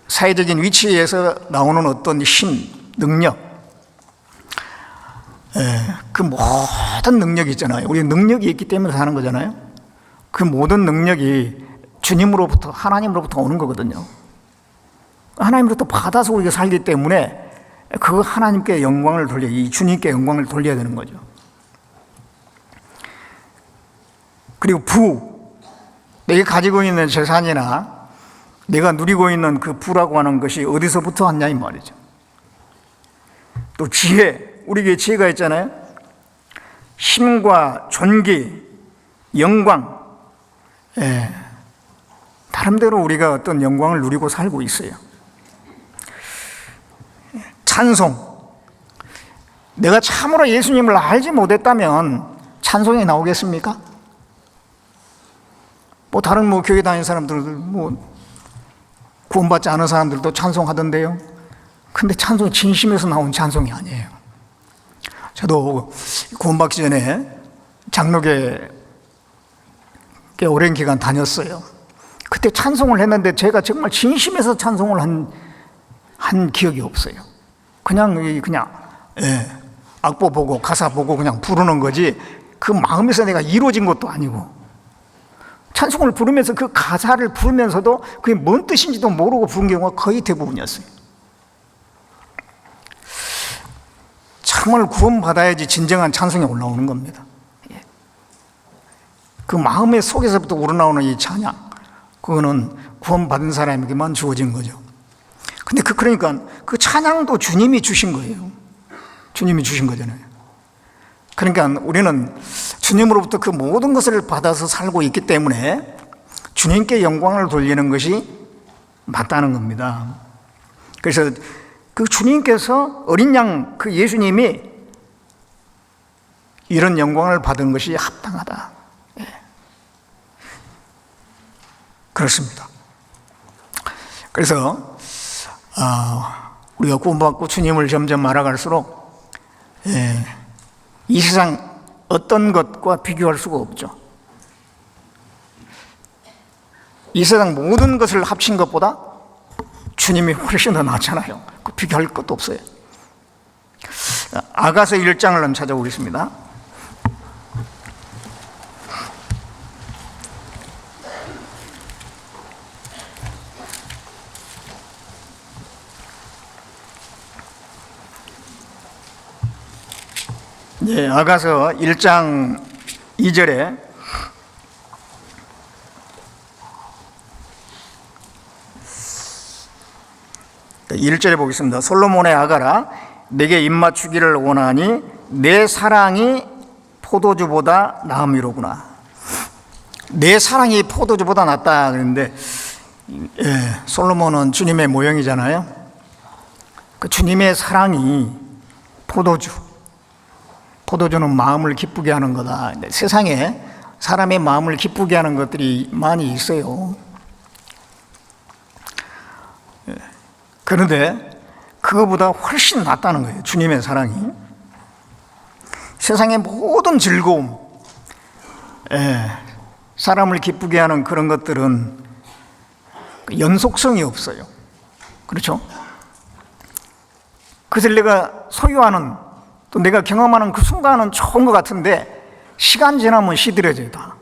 사회적인 위치에서 나오는 어떤 힘, 능력, 그 모든 능력이 있잖아요. 우리 능력이 있기 때문에 사는 거잖아요. 그 모든 능력이 주님으로부터, 하나님으로부터 오는 거거든요. 하나님으로부터 받아서 우리가 살기 때문에 그 하나님께 영광을 돌려, 이 주님께 영광을 돌려야 되는 거죠. 그리고 내가 가지고 있는 재산이나 내가 누리고 있는 그 부라고 하는 것이 어디서부터 왔냐 이 말이죠. 또 지혜, 우리에게 지혜가 있잖아요. 힘과 존귀, 영광, 나름대로 우리가 어떤 영광을 누리고 살고 있어요. 찬송, 내가 참으로 예수님을 알지 못했다면 찬송이 나오겠습니까? 다른 교회 다니는 사람들, 구원받지 않은 사람들도 찬송하던데요. 근데 찬송이 진심에서 나온 찬송이 아니에요. 저도 구원받기 전에 장로교에 오랜 기간 다녔어요. 그때 찬송을 했는데 제가 정말 진심에서 찬송을 한 기억이 없어요. 그냥 악보 보고 가사 보고 그냥 부르는 거지 그 마음에서 내가 이루어진 것도 아니고, 찬송을 부르면서 그 가사를 부르면서도 그게 뭔 뜻인지도 모르고 부른 경우가 거의 대부분이었어요. 정말 구원받아야지 진정한 찬송이 올라오는 겁니다. 그 마음의 속에서부터 우러나오는 이 찬양, 그거는 구원받은 사람에게만 주어진 거죠. 근데 그러니까 그 찬양도 주님이 주신 거예요. 주님이 주신 거잖아요. 그러니까 우리는 주님으로부터 그 모든 것을 받아서 살고 있기 때문에 주님께 영광을 돌리는 것이 맞다는 겁니다. 그래서 그 주님께서 어린 양, 그 예수님이 이런 영광을 받은 것이 합당하다. 그렇습니다. 그래서 우리가 구원받고 주님을 점점 알아갈수록 이 세상 어떤 것과 비교할 수가 없죠. 이 세상 모든 것을 합친 것보다 주님이 훨씬 더 낫잖아요. 그 비교할 것도 없어요. 아가서 1장을 한번 찾아보겠습니다. 네, 아가서 1장 2절에 일절에 보겠습니다. 솔로몬의 아가라, 내게 입맞추기를 원하니 내 사랑이 포도주보다 나음이로구나. 내 사랑이 포도주보다 낫다 그랬는데, 솔로몬은 주님의 모형이잖아요. 그 주님의 사랑이 포도주는 마음을 기쁘게 하는 거다. 세상에 사람의 마음을 기쁘게 하는 것들이 많이 있어요. 그런데 그거보다 훨씬 낫다는 거예요. 주님의 사랑이. 세상의 모든 즐거움, 사람을 기쁘게 하는 그런 것들은 연속성이 없어요. 그렇죠? 그래서 내가 소유하는, 또 내가 경험하는 그 순간은 좋은 것 같은데 시간 지나면 시들해져요. 다.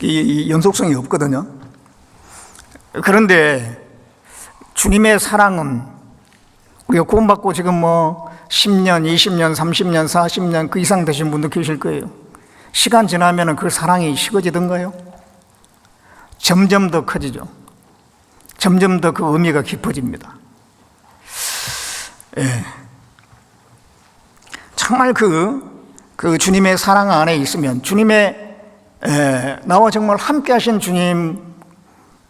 이 연속성이 없거든요. 그런데 주님의 사랑은, 우리가 구원받고 지금 10년, 20년, 30년, 40년 그 이상 되신 분도 계실 거예요. 시간 지나면 그 사랑이 식어지던가요? 점점 더 커지죠. 점점 더 그 의미가 깊어집니다. 정말 그 주님의 사랑 안에 있으면, 나와 정말 함께 하신 주님을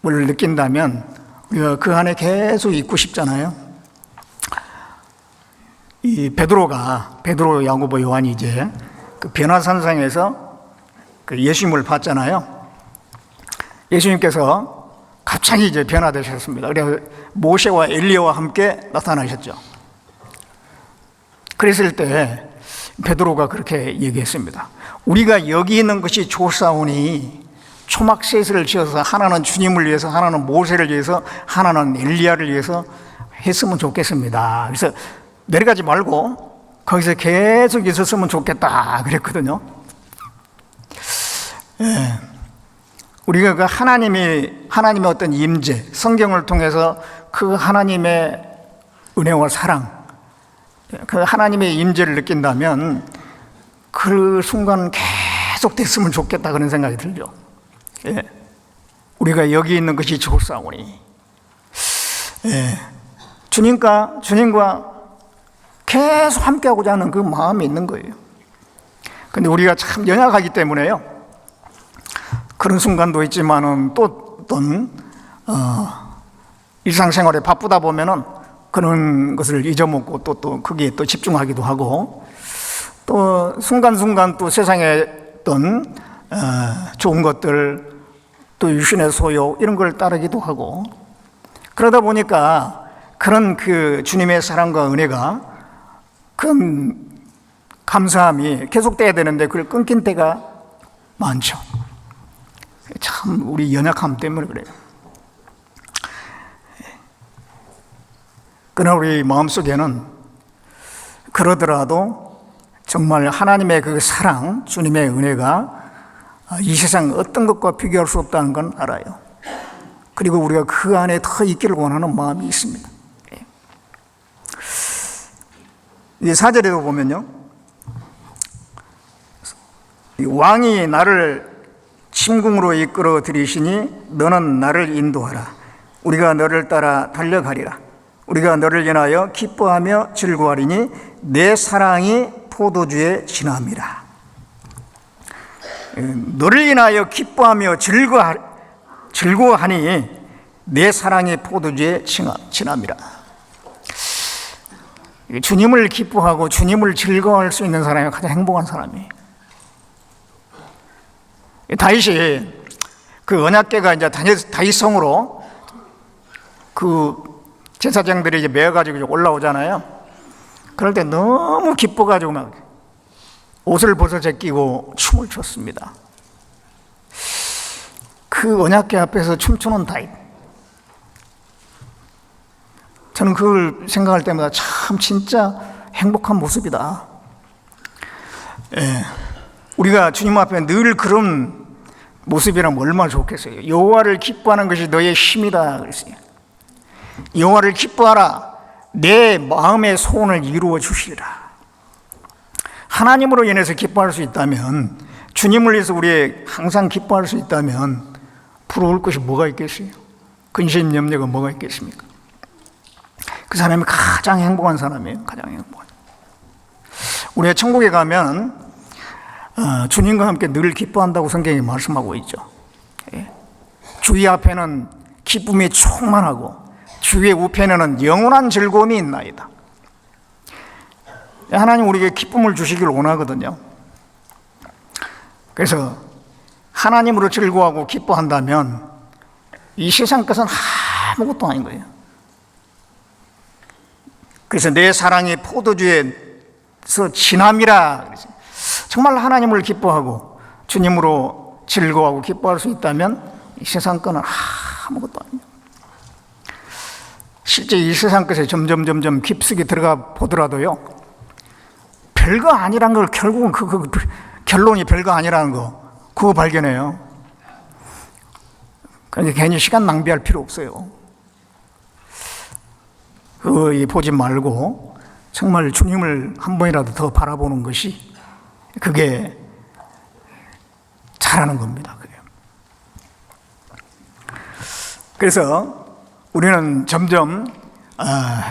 느낀다면 우리가 그 안에 계속 있고 싶잖아요. 이 베드로, 야고보, 요한이 이제 그 변화산상에서 그 예수님을 봤잖아요. 예수님께서 갑자기 이제 변화되셨습니다. 그래서 모세와 엘리야와 함께 나타나셨죠. 그랬을 때 베드로가 그렇게 얘기했습니다. 우리가 여기 있는 것이 좋사오니 초막셋을 지어서 하나는 주님을 위해서, 하나는 모세를 위해서, 하나는 엘리야를 위해서 했으면 좋겠습니다. 그래서 내려가지 말고 거기서 계속 있었으면 좋겠다 그랬거든요. 우리가 그 하나님의 어떤 임재, 성경을 통해서 그 하나님의 은혜와 사랑, 그 하나님의 임재를 느낀다면 그 순간은 계속 됐으면 좋겠다 그런 생각이 들죠. 우리가 여기 있는 것이 좋사오니, 주님과 계속 함께하고자 하는 그 마음이 있는 거예요. 그런데 우리가 참 연약하기 때문에요, 그런 순간도 있지만은 또 어떤 일상생활에 바쁘다 보면은 그런 것을 잊어먹고 또 거기에 또 집중하기도 하고, 또 순간순간 또 세상에 어떤 좋은 것들, 또 육신의 소욕 이런 걸 따르기도 하고, 그러다 보니까 그런 그 주님의 사랑과 은혜가, 그 감사함이 계속돼야 되는데 그걸 끊긴 때가 많죠. 참 우리 연약함 때문에 그래요. 그러나 우리 마음속에는 그러더라도 정말 하나님의 그 사랑, 주님의 은혜가 이 세상 어떤 것과 비교할 수 없다는 건 알아요. 그리고 우리가 그 안에 더 있기를 원하는 마음이 있습니다. 이 4절에도 보면요, 왕이 나를 침궁으로 이끌어 들이시니 너는 나를 인도하라. 우리가 너를 따라 달려가리라. 우리가 너를 인하여 기뻐하며 즐거워하리니 내 사랑이 포도주에 진함이라. 너를 인하여 기뻐하며 즐거워하니 내 사랑이 포도주에 진함이라. 주님을 기뻐하고 주님을 즐거워할 수 있는 사람이 가장 행복한 사람이에요. 다윗이 그 언약궤가 이제 다윗성으로 그 제사장들이 이제 매어가지고 올라오잖아요. 그럴 때 너무 기뻐가지고 막 옷을 벗어 제끼고 춤을 췄습니다. 그 언약궤 앞에서 춤추는 다윗, 저는 그걸 생각할 때마다 참 진짜 행복한 모습이다. 예, 우리가 주님 앞에 늘 그런 모습이라면 얼마나 좋겠어요. 여호와를 기뻐하는 것이 너의 힘이다 그랬어요. 여호와를 기뻐하라, 내 마음의 소원을 이루어 주시리라. 하나님으로 인해서 기뻐할 수 있다면, 주님을 위해서 우리 항상 기뻐할 수 있다면 부러울 것이 뭐가 있겠어요? 근심 염려가 뭐가 있겠습니까? 그 사람이 가장 행복한 사람이에요. 가장 행복한. 우리가 천국에 가면 주님과 함께 늘 기뻐한다고 성경이 말씀하고 있죠. 주의 앞에는 기쁨이 충만하고 주의 우편에는 영원한 즐거움이 있나이다. 하나님 우리에게 기쁨을 주시길 원하거든요. 그래서 하나님으로 즐거워하고 기뻐한다면 이 세상 것은 아무것도 아닌 거예요. 그래서 내 사랑이 포도주에서 진함이라. 정말 하나님을 기뻐하고 주님으로 즐거워하고 기뻐할 수 있다면 이 세상 것은 아무것도 아닙니다. 실제 이 세상 것에 점점 깊숙이 들어가 보더라도요, 별거 아니란 걸 결국은 그 결론이 별거 아니라는 거, 그거 발견해요. 그러니까 괜히 시간 낭비할 필요 없어요. 그거 보지 말고 정말 주님을 한 번이라도 더 바라보는 것이, 그게 잘하는 겁니다. 그게. 그래서 우리는 점점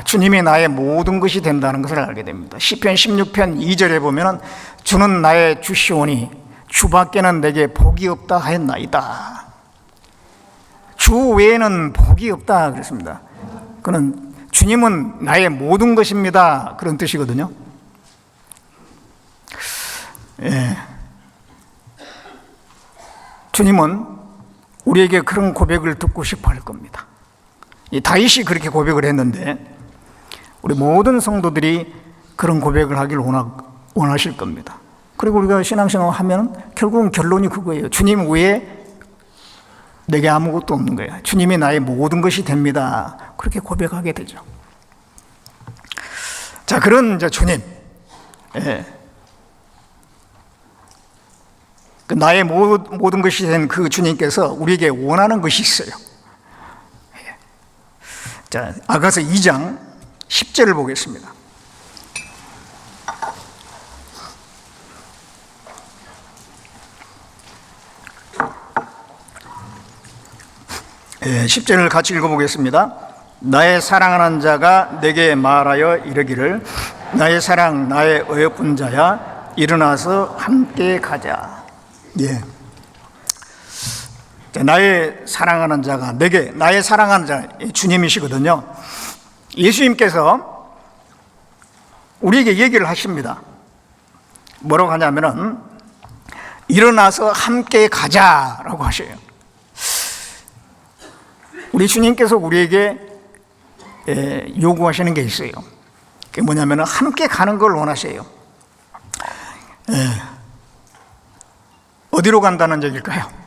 주님이 나의 모든 것이 된다는 것을 알게 됩니다. 시편 16편 2절에 보면 주는 나의 주시오니 주밖에는 내게 복이 없다 하였나이다. 주 외에는 복이 없다 그랬습니다. 그는 주님은 나의 모든 것입니다, 그런 뜻이거든요. 예. 주님은 우리에게 그런 고백을 듣고 싶어 할 겁니다. 이 다윗이 그렇게 고백을 했는데 우리 모든 성도들이 그런 고백을 하길 원하실 겁니다. 그리고 우리가 신앙생활 하면 결국은 결론이 그거예요. 주님 외에 내게 아무것도 없는 거예요. 주님이 나의 모든 것이 됩니다. 그렇게 고백하게 되죠. 자, 그런 이제 주님, 나의 모든 것이 된 그 주님께서 우리에게 원하는 것이 있어요. 자, 아가서 2장 10절을 보겠습니다. 예, 10절을 같이 읽어보겠습니다. 나의 사랑하는 자가 내게 말하여 이르기를 나의 사랑 나의 어여쁜 자야 일어나서 함께 가자. 예. 나의 사랑하는 자가 내게, 나의 사랑하는 자 주님이시거든요. 예수님께서 우리에게 얘기를 하십니다. 뭐라고 하냐면은 일어나서 함께 가자라고 하셔요. 우리 주님께서 우리에게 요구하시는 게 있어요. 그게 뭐냐면은 함께 가는 걸 원하세요. 어디로 간다는 얘기일까요?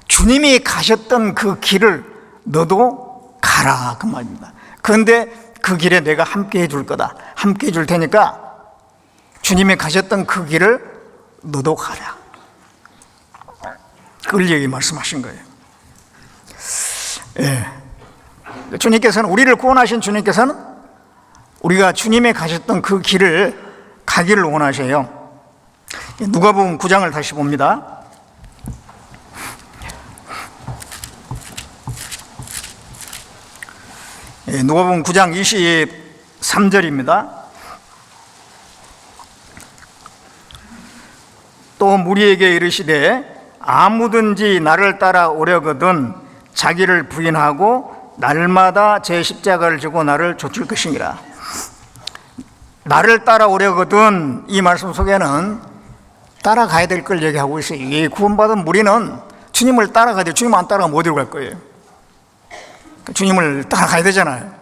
주님이 가셨던 그 길을 너도 가라, 그 말입니다. 그런데 그 길에 내가 함께 해줄 거다. 함께 해줄 테니까 주님이 가셨던 그 길을 너도 가라. 그걸 얘기 말씀하신 거예요. 예. 주님께서는, 우리를 구원하신 주님께서는 우리가 주님이 가셨던 그 길을 가기를 원하셔요. 누가복음 9장을 다시 봅니다. 누가복음 9장 23절입니다. 또 무리에게 이르시되 아무든지 나를 따라 오려거든 자기를 부인하고 날마다 제 십자가를 지고 나를 좇을 것이니라. 나를 따라오려거든, 이 말씀 속에는 따라가야 될 걸 얘기하고 있어요. 이 구원받은 무리는 주님을 따라가야 돼요. 주님 안 따라가면 어디로 갈 거예요? 주님을 따라가야 되잖아요.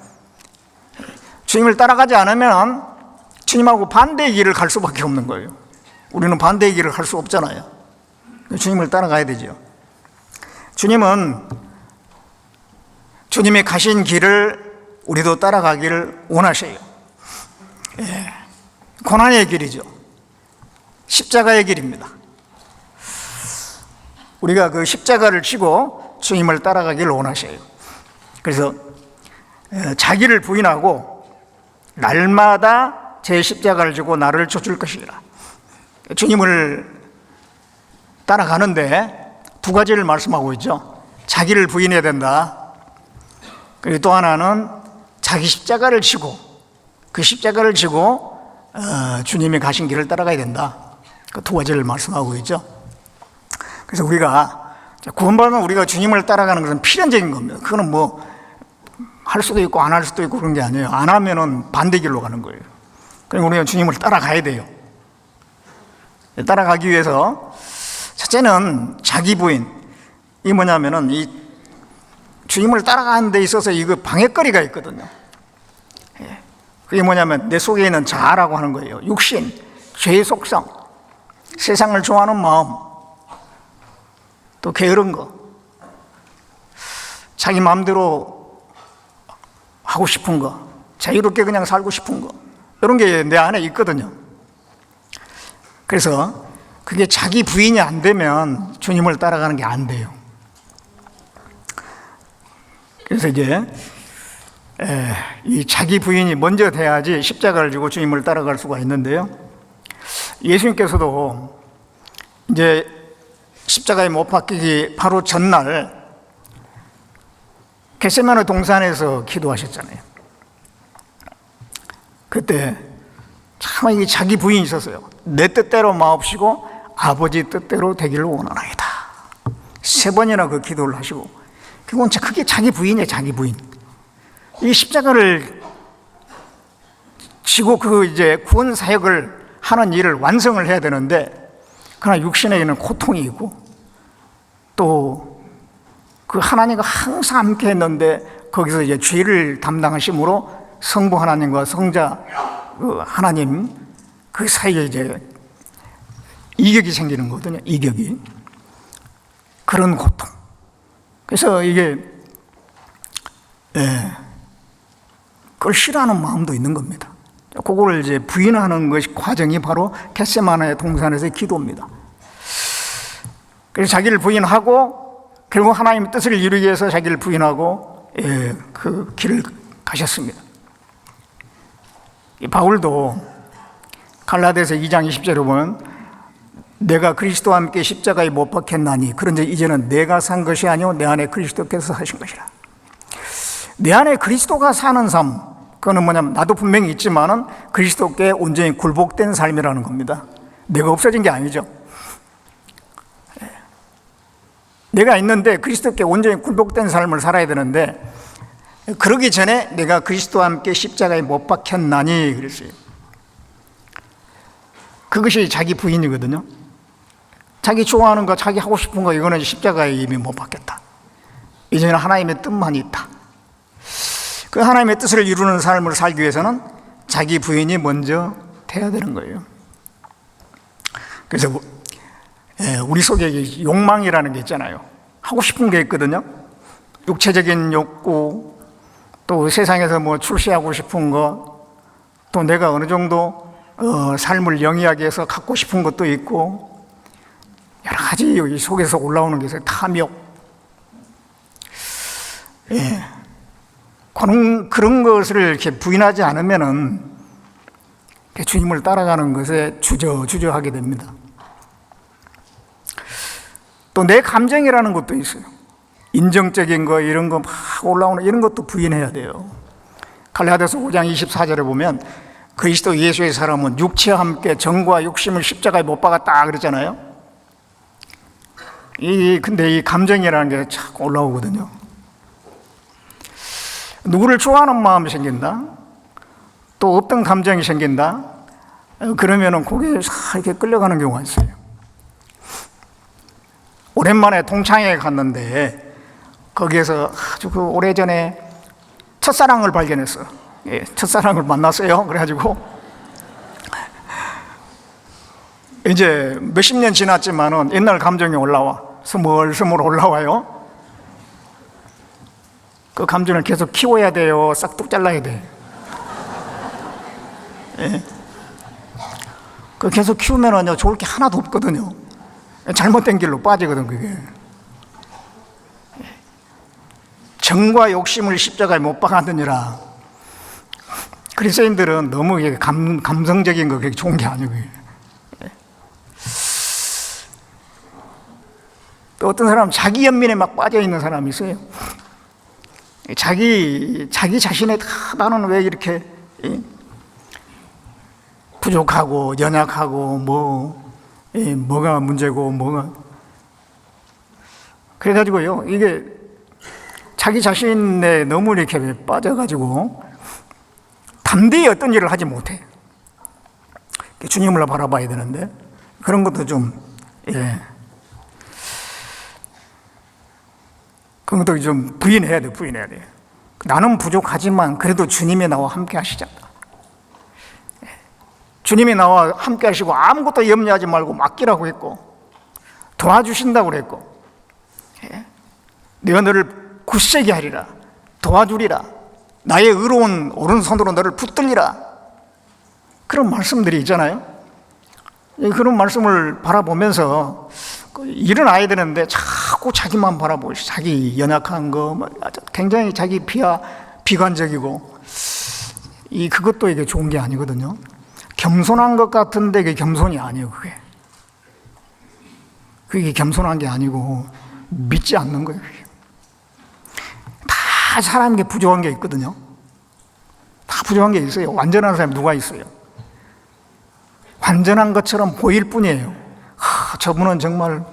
주님을 따라가지 않으면 주님하고 반대의 길을 갈 수밖에 없는 거예요. 우리는 반대의 길을 갈 수 없잖아요. 주님을 따라가야 되죠. 주님은 주님이 가신 길을 우리도 따라가기를 원하셔요. 고난의 길이죠. 십자가의 길입니다. 우리가 그 십자가를 지고 주님을 따라가기를 원하셔요. 그래서 자기를 부인하고 날마다 제 십자가를 지고 나를 쫓을 것이라. 주님을 따라가는데 두 가지를 말씀하고 있죠. 자기를 부인해야 된다. 그리고 또 하나는 자기 십자가를 지고, 그 십자가를 지고 주님이 가신 길을 따라가야 된다. 그 두 가지를 말씀하고 있죠. 그래서 우리가 구원받으면 우리가 주님을 따라가는 것은 필연적인 겁니다. 그거는 뭐 할 수도 있고 안 할 수도 있고 그런 게 아니에요. 안 하면은 반대길로 가는 거예요. 그러니까 우리가 주님을 따라가야 돼요. 따라가기 위해서 첫째는 자기 부인. 이 뭐냐면은 이 주님을 따라가는 데 있어서 이거 방해거리가 있거든요. 그게 뭐냐면 내 속에 있는 자아라고 하는 거예요. 육신, 죄의 속성, 세상을 좋아하는 마음, 또 게으른 거, 자기 마음대로 하고 싶은 거, 자유롭게 그냥 살고 싶은 거, 이런 게 내 안에 있거든요. 그래서 그게 자기 부인이 안 되면 주님을 따라가는 게 안 돼요. 그래서 이제 이 자기 부인이 먼저 돼야지 십자가를 지고 주님을 따라갈 수가 있는데요. 예수님께서도 이제 십자가에 못 박히기 바로 전날 겟세마네 동산에서 기도하셨잖아요. 그때 참 이게 자기 부인이 있었어요. 내 뜻대로 마옵시고 아버지 뜻대로 되기를 원하나이다. 3번이나 그 기도를 하시고, 그게 자기 부인이에요. 자기 부인. 이 십자가를 지고 그 이제 구원 사역을 하는 일을 완성을 해야 되는데, 그러나 육신에는 고통이 있고 또 그 하나님과 항상 함께 했는데 거기서 이제 죄를 담당하심으로 성부 하나님과 성자 하나님 그 사이에 이제 이격이 생기는 거거든요. 이격이. 그런 고통. 그래서 이게 그걸 싫어하는 마음도 있는 겁니다. 그걸 이제 부인하는 것이 과정이 바로 겟세마네 동산에서의 기도입니다. 그래서 자기를 부인하고 결국 하나님의 뜻을 이루기 위해서 자기를 부인하고 그 길을 가셨습니다. 이 바울도 갈라디아서 2장 20절에 보면 내가 그리스도와 함께 십자가에 못 박혔나니 그런데 이제는 내가 산 것이 아니오 내 안에 그리스도께서 사신 것이라. 내 안에 그리스도가 사는 삶, 그거는 뭐냐면 나도 분명히 있지만은 그리스도께 온전히 굴복된 삶이라는 겁니다. 내가 없어진 게 아니죠. 내가 있는데 그리스도께 온전히 굴복된 삶을 살아야 되는데, 그러기 전에 내가 그리스도와 함께 십자가에 못 박혔나니 그랬어요. 그것이 자기 부인이거든요. 자기 좋아하는 거, 자기 하고 싶은 거, 이거는 십자가에 이미 못 박혔다. 이제는 하나님의 뜻만 있다. 그 하나님의 뜻을 이루는 삶을 살기 위해서는 자기 부인이 먼저 돼야 되는 거예요. 그래서 우리 속에 욕망이라는 게 있잖아요. 하고 싶은 게 있거든요. 육체적인 욕구, 또 세상에서 뭐 출세하고 싶은 거, 또 내가 어느 정도 삶을 영위하기 위해서 갖고 싶은 것도 있고, 여러 가지 여기 속에서 올라오는 게 있어요. 탐욕. 그런 것을 이렇게 부인하지 않으면은 주님을 따라가는 것에 주저하게 됩니다. 또 내 감정이라는 것도 있어요. 인정적인 거, 이런 거 막 올라오는 이런 것도 부인해야 돼요. 갈라디아서 5장 24절에 보면 그리스도 예수의 사람은 육체와 함께 정과 욕심을 십자가에 못 박았다 그랬잖아요. 근데 이 감정이라는 게 자꾸 올라오거든요. 누구를 좋아하는 마음이 생긴다, 또 어떤 감정이 생긴다, 그러면은 거기에 이렇게 끌려가는 경우가 있어요. 오랜만에 동창회에 갔는데 거기에서 아주 그 오래전에 첫사랑을 발견했어. 예, 첫사랑을 만났어요. 그래가지고 이제 몇십 년 지났지만은 옛날 감정이 올라와. 스물스물 올라와요. 그 감정을 계속 키워야 돼요? 싹둑 잘라야 돼? 예. 그 계속 키우면은요, 좋을 게 하나도 없거든요. 잘못된 길로 빠지거든, 그게. 정과 욕심을 십자가에 못 박았느니라. 그리스도인들은 너무 감성적인 거 그게 좋은 게 아니고. 또 어떤 사람은 자기 연민에 막 빠져 있는 사람이 있어요. 자기 자신에 나는 왜 이렇게 부족하고 연약하고 뭐가 문제고 뭐가 그래가지고요, 이게 자기 자신에 너무 이렇게 빠져가지고 담대히 어떤 일을 하지 못해. 주님을 바라봐야 되는데 그런 것도 좀 그런 것도 좀 부인해야 돼. 나는 부족하지만 그래도 주님이 나와 함께 하시잖아. 주님이 나와 함께 하시고 아무것도 염려하지 말고 맡기라고 했고 도와주신다고 그랬고 내가 너를 굳세게 하리라, 도와주리라, 나의 의로운 오른손으로 너를 붙들리라, 그런 말씀들이 있잖아요. 그런 말씀을 바라보면서 일어나야 되는데 자꾸 자기만 바라보고 자기 연약한 거 굉장히 자기 비관적이고 그것도 이게 좋은 게 아니거든요. 겸손한 것 같은데 그게 겸손이 아니에요. 그게 겸손한 게 아니고 믿지 않는 거예요. 다 사람에게 부족한 게 있거든요. 다 부족한 게 있어요. 완전한 사람이 누가 있어요? 완전한 것처럼 보일 뿐이에요. 저분은 정말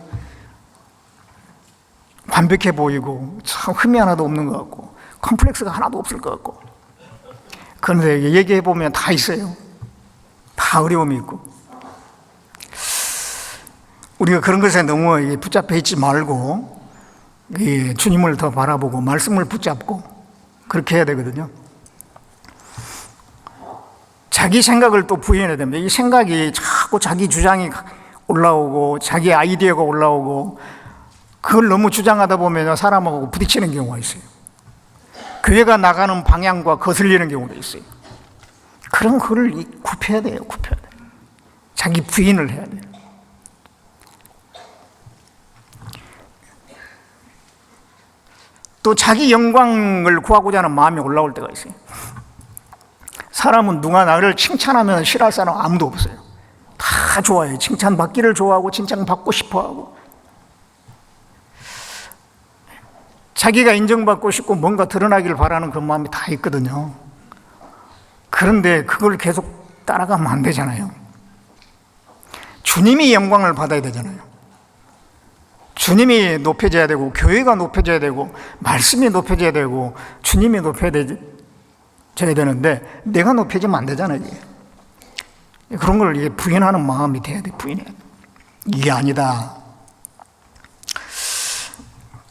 완벽해 보이고 참 흠이 하나도 없는 것 같고 컴플렉스가 하나도 없을 것 같고, 그런데 얘기해 보면 다 있어요. 다 어려움이 있고. 우리가 그런 것에 너무 붙잡혀 있지 말고 주님을 더 바라보고 말씀을 붙잡고 그렇게 해야 되거든요. 자기 생각을 또 부인해야 됩니다. 이 생각이 자꾸 자기 주장이 올라오고 자기 아이디어가 올라오고 그걸 너무 주장하다 보면 사람하고 부딪히는 경우가 있어요. 교회가 나가는 방향과 거슬리는 경우도 있어요. 그럼 그걸 굽혀야 돼요. 자기 부인을 해야 돼요. 또 자기 영광을 구하고자 하는 마음이 올라올 때가 있어요. 사람은 누가 나를 칭찬하면 싫어할 사람 아무도 없어요. 다 좋아해요. 칭찬받기를 좋아하고 칭찬받고 싶어하고 자기가 인정받고 싶고 뭔가 드러나기를 바라는 그런 마음이 다 있거든요. 그런데 그걸 계속 따라가면 안 되잖아요. 주님이 영광을 받아야 되잖아요. 주님이 높여져야 되고 교회가 높여져야 되고 말씀이 높여져야 되고 주님이 높여져야 되는데 내가 높여지면 안 되잖아요. 그런 걸 부인하는 마음이 돼야 돼. 부인해야 돼. 이게 아니다.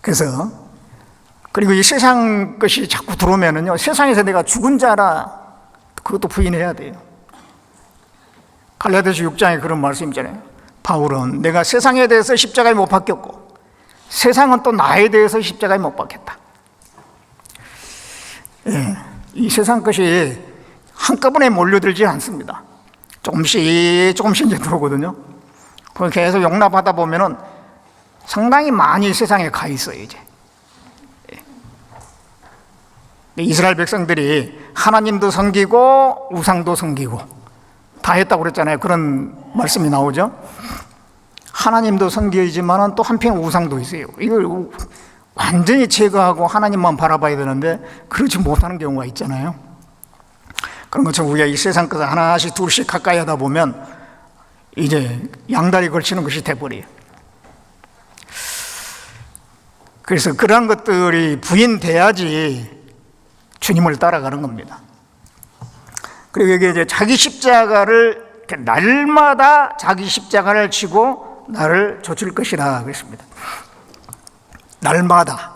그래서 그리고 이 세상 것이 자꾸 들어오면은요, 세상에서 내가 죽은 자라, 그것도 부인해야 돼요. 갈라디아서 6장에 그런 말씀 있잖아요. 바울은 내가 세상에 대해서 십자가에 못 박혔고 세상은 또 나에 대해서 십자가에 못 박혔다. 이 세상 것이 한꺼번에 몰려들지 않습니다. 조금씩 이제 들어오거든요. 그걸 계속 용납하다 보면은 상당히 많이 세상에 가 있어요, 이제. 이스라엘 백성들이 하나님도 섬기고 우상도 섬기고 다 했다고 그랬잖아요. 그런 말씀이 나오죠. 하나님도 섬기지만 또 한편 우상도 있어요. 이걸 완전히 제거하고 하나님만 바라봐야 되는데 그러지 못하는 경우가 있잖아요. 그런 것처럼 우리가 이 세상 것을 하나씩 둘씩 가까이 하다 보면 이제 양다리 걸치는 것이 돼버려요. 그래서 그러한 것들이 부인돼야지 주님을 따라가는 겁니다. 그리고 여기 이제 자기 십자가를 날마다 자기 십자가를 지고 나를 좇을 것이라 그랬습니다. 날마다.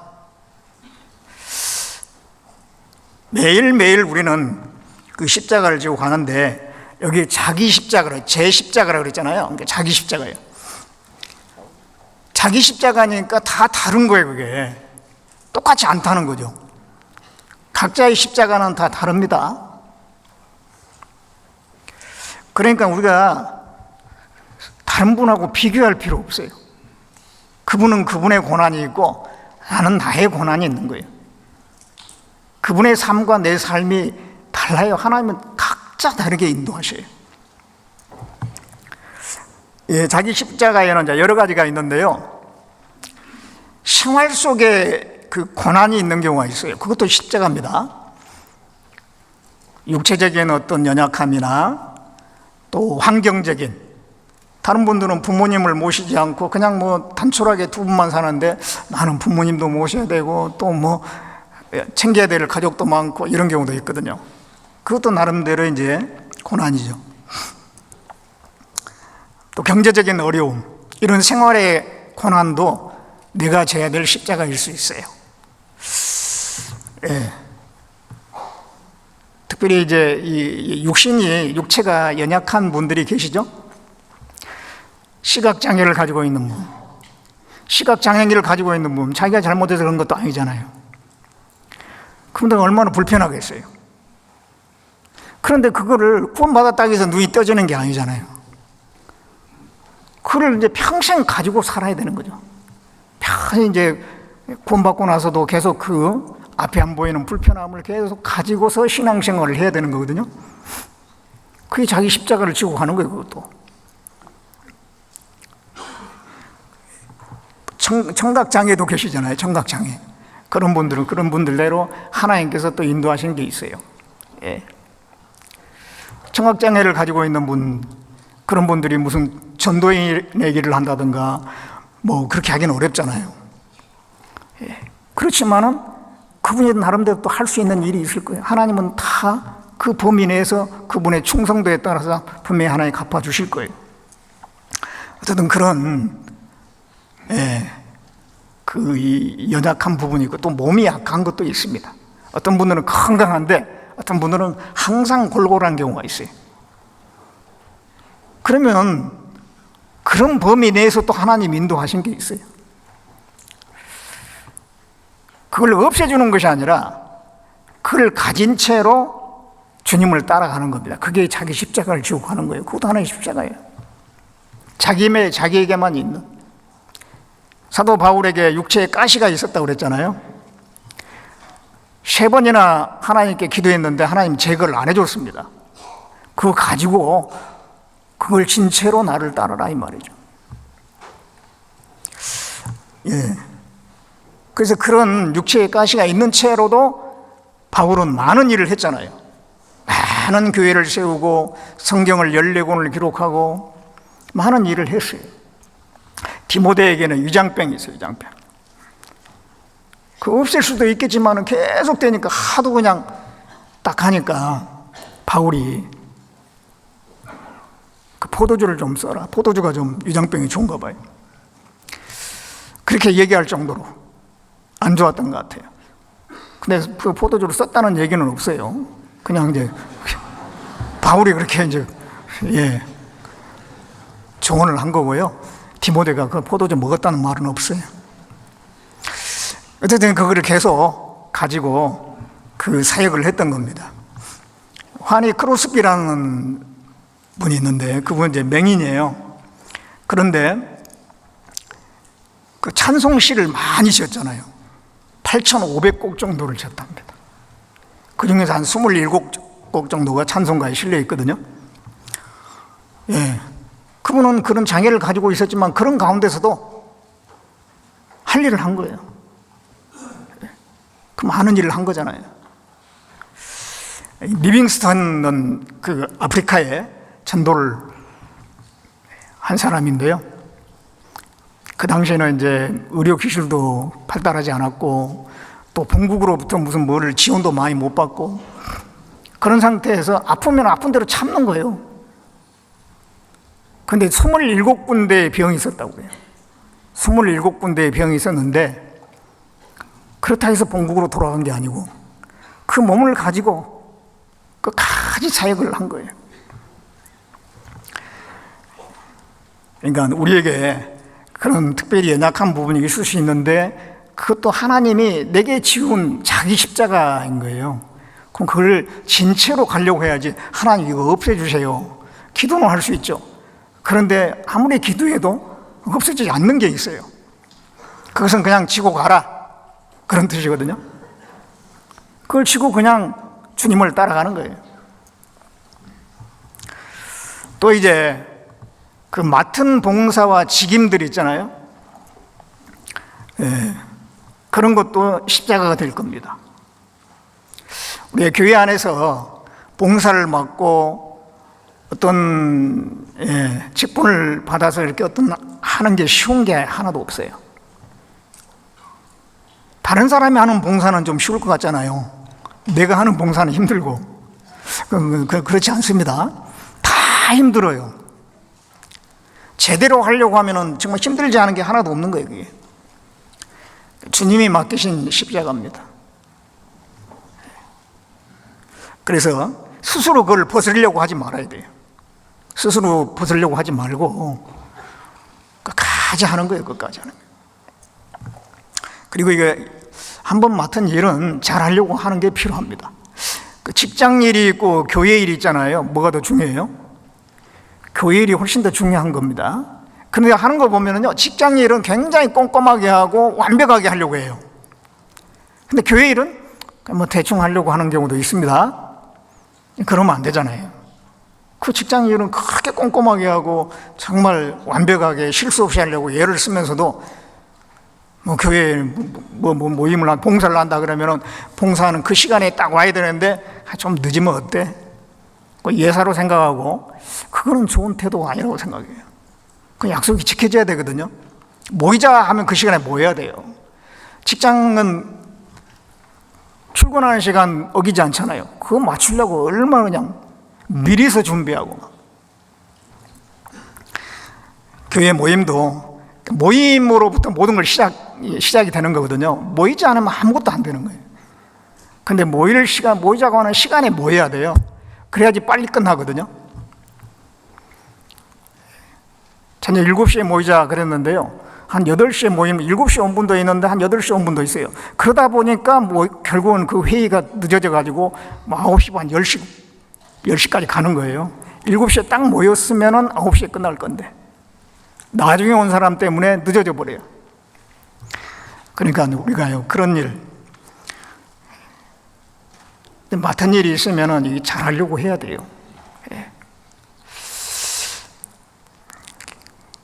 매일매일 우리는 그 십자가를 지고 가는데, 여기 자기 십자가라, 제 십자가라 그랬잖아요. 그러니까 자기 십자가예요. 자기 십자가니까 다 다른 거예요. 그게 똑같이 않다는 거죠. 각자의 십자가는 다 다릅니다. 그러니까 우리가 다른 분하고 비교할 필요 없어요. 그분은 그분의 고난이 있고 나는 나의 고난이 있는 거예요. 그분의 삶과 내 삶이 달라요. 하나님은 각자 다르게 인도하셔요. 예, 자기 십자가에는 여러 가지가 있는데요. 생활 속에 그 고난이 있는 경우가 있어요. 그것도 십자가입니다. 육체적인 어떤 연약함이나 또 환경적인, 다른 분들은 부모님을 모시지 않고 그냥 뭐 단촐하게 두 분만 사는데 나는 부모님도 모셔야 되고 또 뭐 챙겨야 될 가족도 많고 이런 경우도 있거든요. 그것도 나름대로 이제 고난이죠. 또 경제적인 어려움, 이런 생활의 고난도 내가 져야 될 십자가일 수 있어요. 예. 특별히 이제 이 육체가 연약한 분들이 계시죠? 시각장애를 가지고 있는 분, 시각장애를 가지고 있는 분, 자기가 잘못해서 그런 것도 아니잖아요. 그런데 얼마나 불편하겠어요. 그런데 그거를 구원받았다고 해서 눈이 떠지는 게 아니잖아요. 그걸 이제 평생 가지고 살아야 되는 거죠. 평생 이제 구원받고 나서도 계속 그 앞에 안 보이는 불편함을 계속 가지고서 신앙생활을 해야 되는 거거든요. 그게 자기 십자가를 지고 가는 거예요. 그것도 청각장애도 계시잖아요. 청각장애. 그런 분들은 그런 분들대로 하나님께서 또 인도하신 게 있어요. 예. 청각장애를 가지고 있는 분, 그런 분들이 무슨 전도인의 길을 한다든가 뭐 그렇게 하기는 어렵잖아요. 예. 그렇지만은 그분이 나름대로 또 할 수 있는 일이 있을 거예요. 하나님은 다 그 범위 내에서 그분의 충성도에 따라서 분명히 하나님 갚아주실 거예요. 어쨌든 그런 그 연약한 부분이 있고 또 몸이 약한 것도 있습니다. 어떤 분들은 건강한데 어떤 분들은 항상 골골한 경우가 있어요. 그러면 그런 범위 내에서 또 하나님 인도하신 게 있어요. 그걸 없애주는 것이 아니라 그걸 가진 채로 주님을 따라가는 겁니다. 그게 자기 십자가를 지고 가는 거예요. 그것도 하나의 십자가예요. 자기에게만 있는. 사도 바울에게 육체에 가시가 있었다고 그랬잖아요. 3번이나 하나님께 기도했는데 하나님 제거를 안 해줬습니다. 그거 가지고 그걸 진 채로 나를 따르라 이 말이죠. 예. 그래서 그런 육체에 가시가 있는 채로도 바울은 많은 일을 했잖아요. 많은 교회를 세우고 성경을 14권을 기록하고 많은 일을 했어요. 디모데에게는 위장병이 있어요. 위장병. 그 없앨 수도 있겠지만 계속 되니까 하도 그냥 딱 하니까 바울이 그 포도주를 좀 써라. 포도주가 좀 위장병이 좋은가 봐요. 그렇게 얘기할 정도로 안 좋았던 것 같아요. 근데 그 포도주를 썼다는 얘기는 없어요. 그냥 이제 바울이 그렇게 이제 조언을 한 거고요. 디모데가 그 포도주 먹었다는 말은 없어요. 어쨌든 그거를 계속 가지고 그 사역을 했던 겁니다. 환희 크로스비라는 분이 있는데 그분은 이제 맹인이에요. 그런데 그 찬송시를 많이 지었잖아요. 8,500곡 정도를 지었답니다. 그 중에서 한 27곡 정도가 찬송가에 실려 있거든요. 예. 그분은 그런 장애를 가지고 있었지만 그런 가운데서도 할 일을 한 거예요. 그 많은 일을 한 거잖아요. 리빙스턴은 그 아프리카에 전도를 한 사람인데요. 그 당시에는 이제 의료 기술도 발달하지 않았고 또 본국으로부터 무슨 뭐를 지원도 많이 못 받고 그런 상태에서 아프면 아픈 대로 참는 거예요. 근데 27군데의 병이 있었다고 해요. 27군데의 병이 있었는데 그렇다 해서 본국으로 돌아간 게 아니고 그 몸을 가지고 끝까지 사역을 한 거예요. 그러니까 우리에게 그런 특별히 연약한 부분이 있을 수 있는데 그것도 하나님이 내게 지운 자기 십자가인 거예요. 그럼 그걸 진채로 가려고 해야지. 하나님 이거 없애주세요. 기도는 할 수 있죠. 그런데 아무리 기도해도 없어지지 않는 게 있어요. 그것은 그냥 지고 가라, 그런 뜻이거든요. 그걸 지고 그냥 주님을 따라가는 거예요. 또 이제 그 맡은 봉사와 직임들 있잖아요. 그런 것도 십자가가 될 겁니다. 우리 교회 안에서 봉사를 맡고 어떤 직분을 받아서 이렇게 어떤 하는 게 쉬운 게 하나도 없어요. 다른 사람이 하는 봉사는 좀 쉬울 것 같잖아요. 내가 하는 봉사는 힘들고. 그렇지 않습니다. 다 힘들어요. 제대로 하려고 하면은 정말 힘들지 않은 게 하나도 없는 거예요, 그게. 주님이 맡기신 십자가입니다. 그래서 스스로 그걸 벗으려고 하지 말아야 돼요. 스스로 벗으려고 하지 말고 끝까지 하는 거예요, 끝까지 하는 거예요. 그리고 이게 한번 맡은 일은 잘 하려고 하는 게 필요합니다. 그 직장 일이 있고 교회 일이 있잖아요. 뭐가 더 중요해요? 교회 일이 훨씬 더 중요한 겁니다. 그런데 하는 거 보면은요, 직장 일은 굉장히 꼼꼼하게 하고 완벽하게 하려고 해요. 근데 교회 일은 뭐 대충 하려고 하는 경우도 있습니다. 그러면 안 되잖아요. 그 직장 일은 그렇게 꼼꼼하게 하고 정말 완벽하게 실수 없이 하려고 애를 쓰면서도 뭐 교회에 모임을 봉사를 한다 그러면은 봉사하는 그 시간에 딱 와야 되는데 좀 늦으면 어때? 예사로 생각하고 그거는 좋은 태도가 아니라고 생각해요. 그 약속이 지켜져야 되거든요. 모이자 하면 그 시간에 모여야 돼요. 직장은 출근하는 시간 어기지 않잖아요. 그거 맞추려고 얼마나 그냥 미리서 준비하고. 교회 모임도 모임으로부터 모든 걸 시작이 되는 거거든요. 모이지 않으면 아무것도 안 되는 거예요. 근데 모이자고 하는 시간에 모여야 돼요. 그래야지 빨리 끝나거든요. 저녁 7시에 모이자 그랬는데요. 한 8시에 모이면 7시에 온 분도 있는데 한 8시에 온 분도 있어요. 그러다 보니까 결국은 그 회의가 늦어져가지고 9시 반, 10시까지 가는 거예요. 7시에 딱 모였으면 9시에 끝날 건데. 나중에 온 사람 때문에 늦어져 버려요. 그러니까 우리가요, 그런 일. 맡은 일이 있으면 잘 하려고 해야 돼요.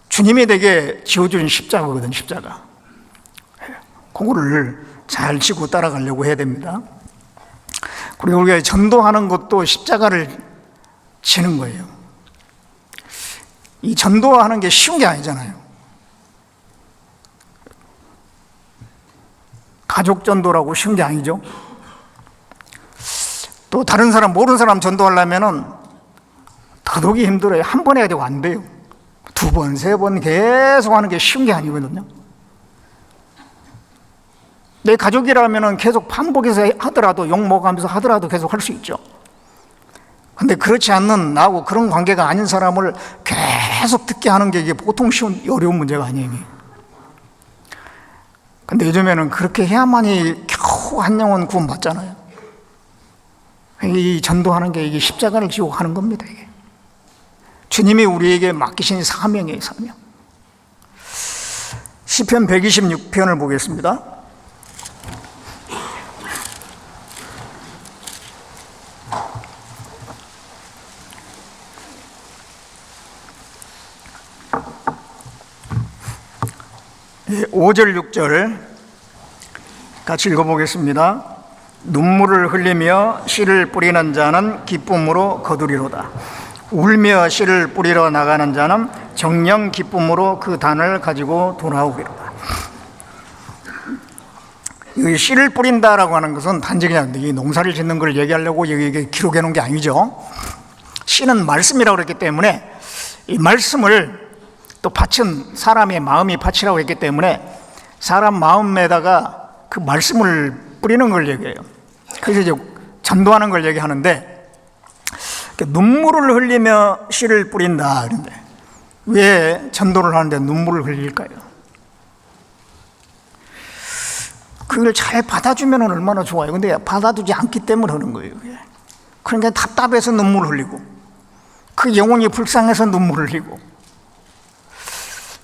주님이 내게 지어준 십자가거든, 십자가. 그거를 잘 지고 따라가려고 해야 됩니다. 그리고 우리가 전도하는 것도 십자가를 지는 거예요. 이 전도하는 게 쉬운 게 아니잖아요. 가족 전도라고 쉬운 게 아니죠. 또 다른 사람, 모르는 사람 전도하려면은 더더욱이 힘들어요. 한 번 해야 되고 안 돼요. 2번, 3번 계속 하는 게 쉬운 게 아니거든요. 내 가족이라면은 계속 반복해서 하더라도, 욕 먹으면서 하더라도 계속 할 수 있죠. 근데 그렇지 않는 나하고 그런 관계가 아닌 사람을 계속 듣게 하는 게 이게 보통 어려운 문제가 아니에요. 근데 요즘에는 그렇게 해야만이 겨우 한 영혼 구원받잖아요. 이 전도하는 게 이게 십자가를 지고 하는 겁니다. 이게. 주님이 우리에게 맡기신 사명이에요, 사명. 시편 126편을 보겠습니다. 네, 5절, 6절 같이 읽어보겠습니다. 눈물을 흘리며 씨를 뿌리는 자는 기쁨으로 거두리로다. 울며 씨를 뿌리러 나가는 자는 정령 기쁨으로 그 단을 가지고 돌아오리로다. 이 씨를 뿌린다라고 하는 것은 단지 그냥 이 농사를 짓는 걸 얘기하려고 여기 기록해 놓은 게 아니죠. 씨는 말씀이라고 그랬기 때문에 이 말씀을 또 밭은 사람의 마음이 밭이라고 했기 때문에 사람 마음에다가 그 말씀을 뿌리는 걸 얘기해요. 그래서 이제 전도하는 걸 얘기하는데 눈물을 흘리며 씨를 뿌린다. 그런데 왜 전도를 하는데 눈물을 흘릴까요? 그걸 잘 받아주면 얼마나 좋아요. 근데 받아주지 않기 때문에 하는 거예요. 그러니까 답답해서 눈물을 흘리고, 그 영혼이 불쌍해서 눈물을 흘리고,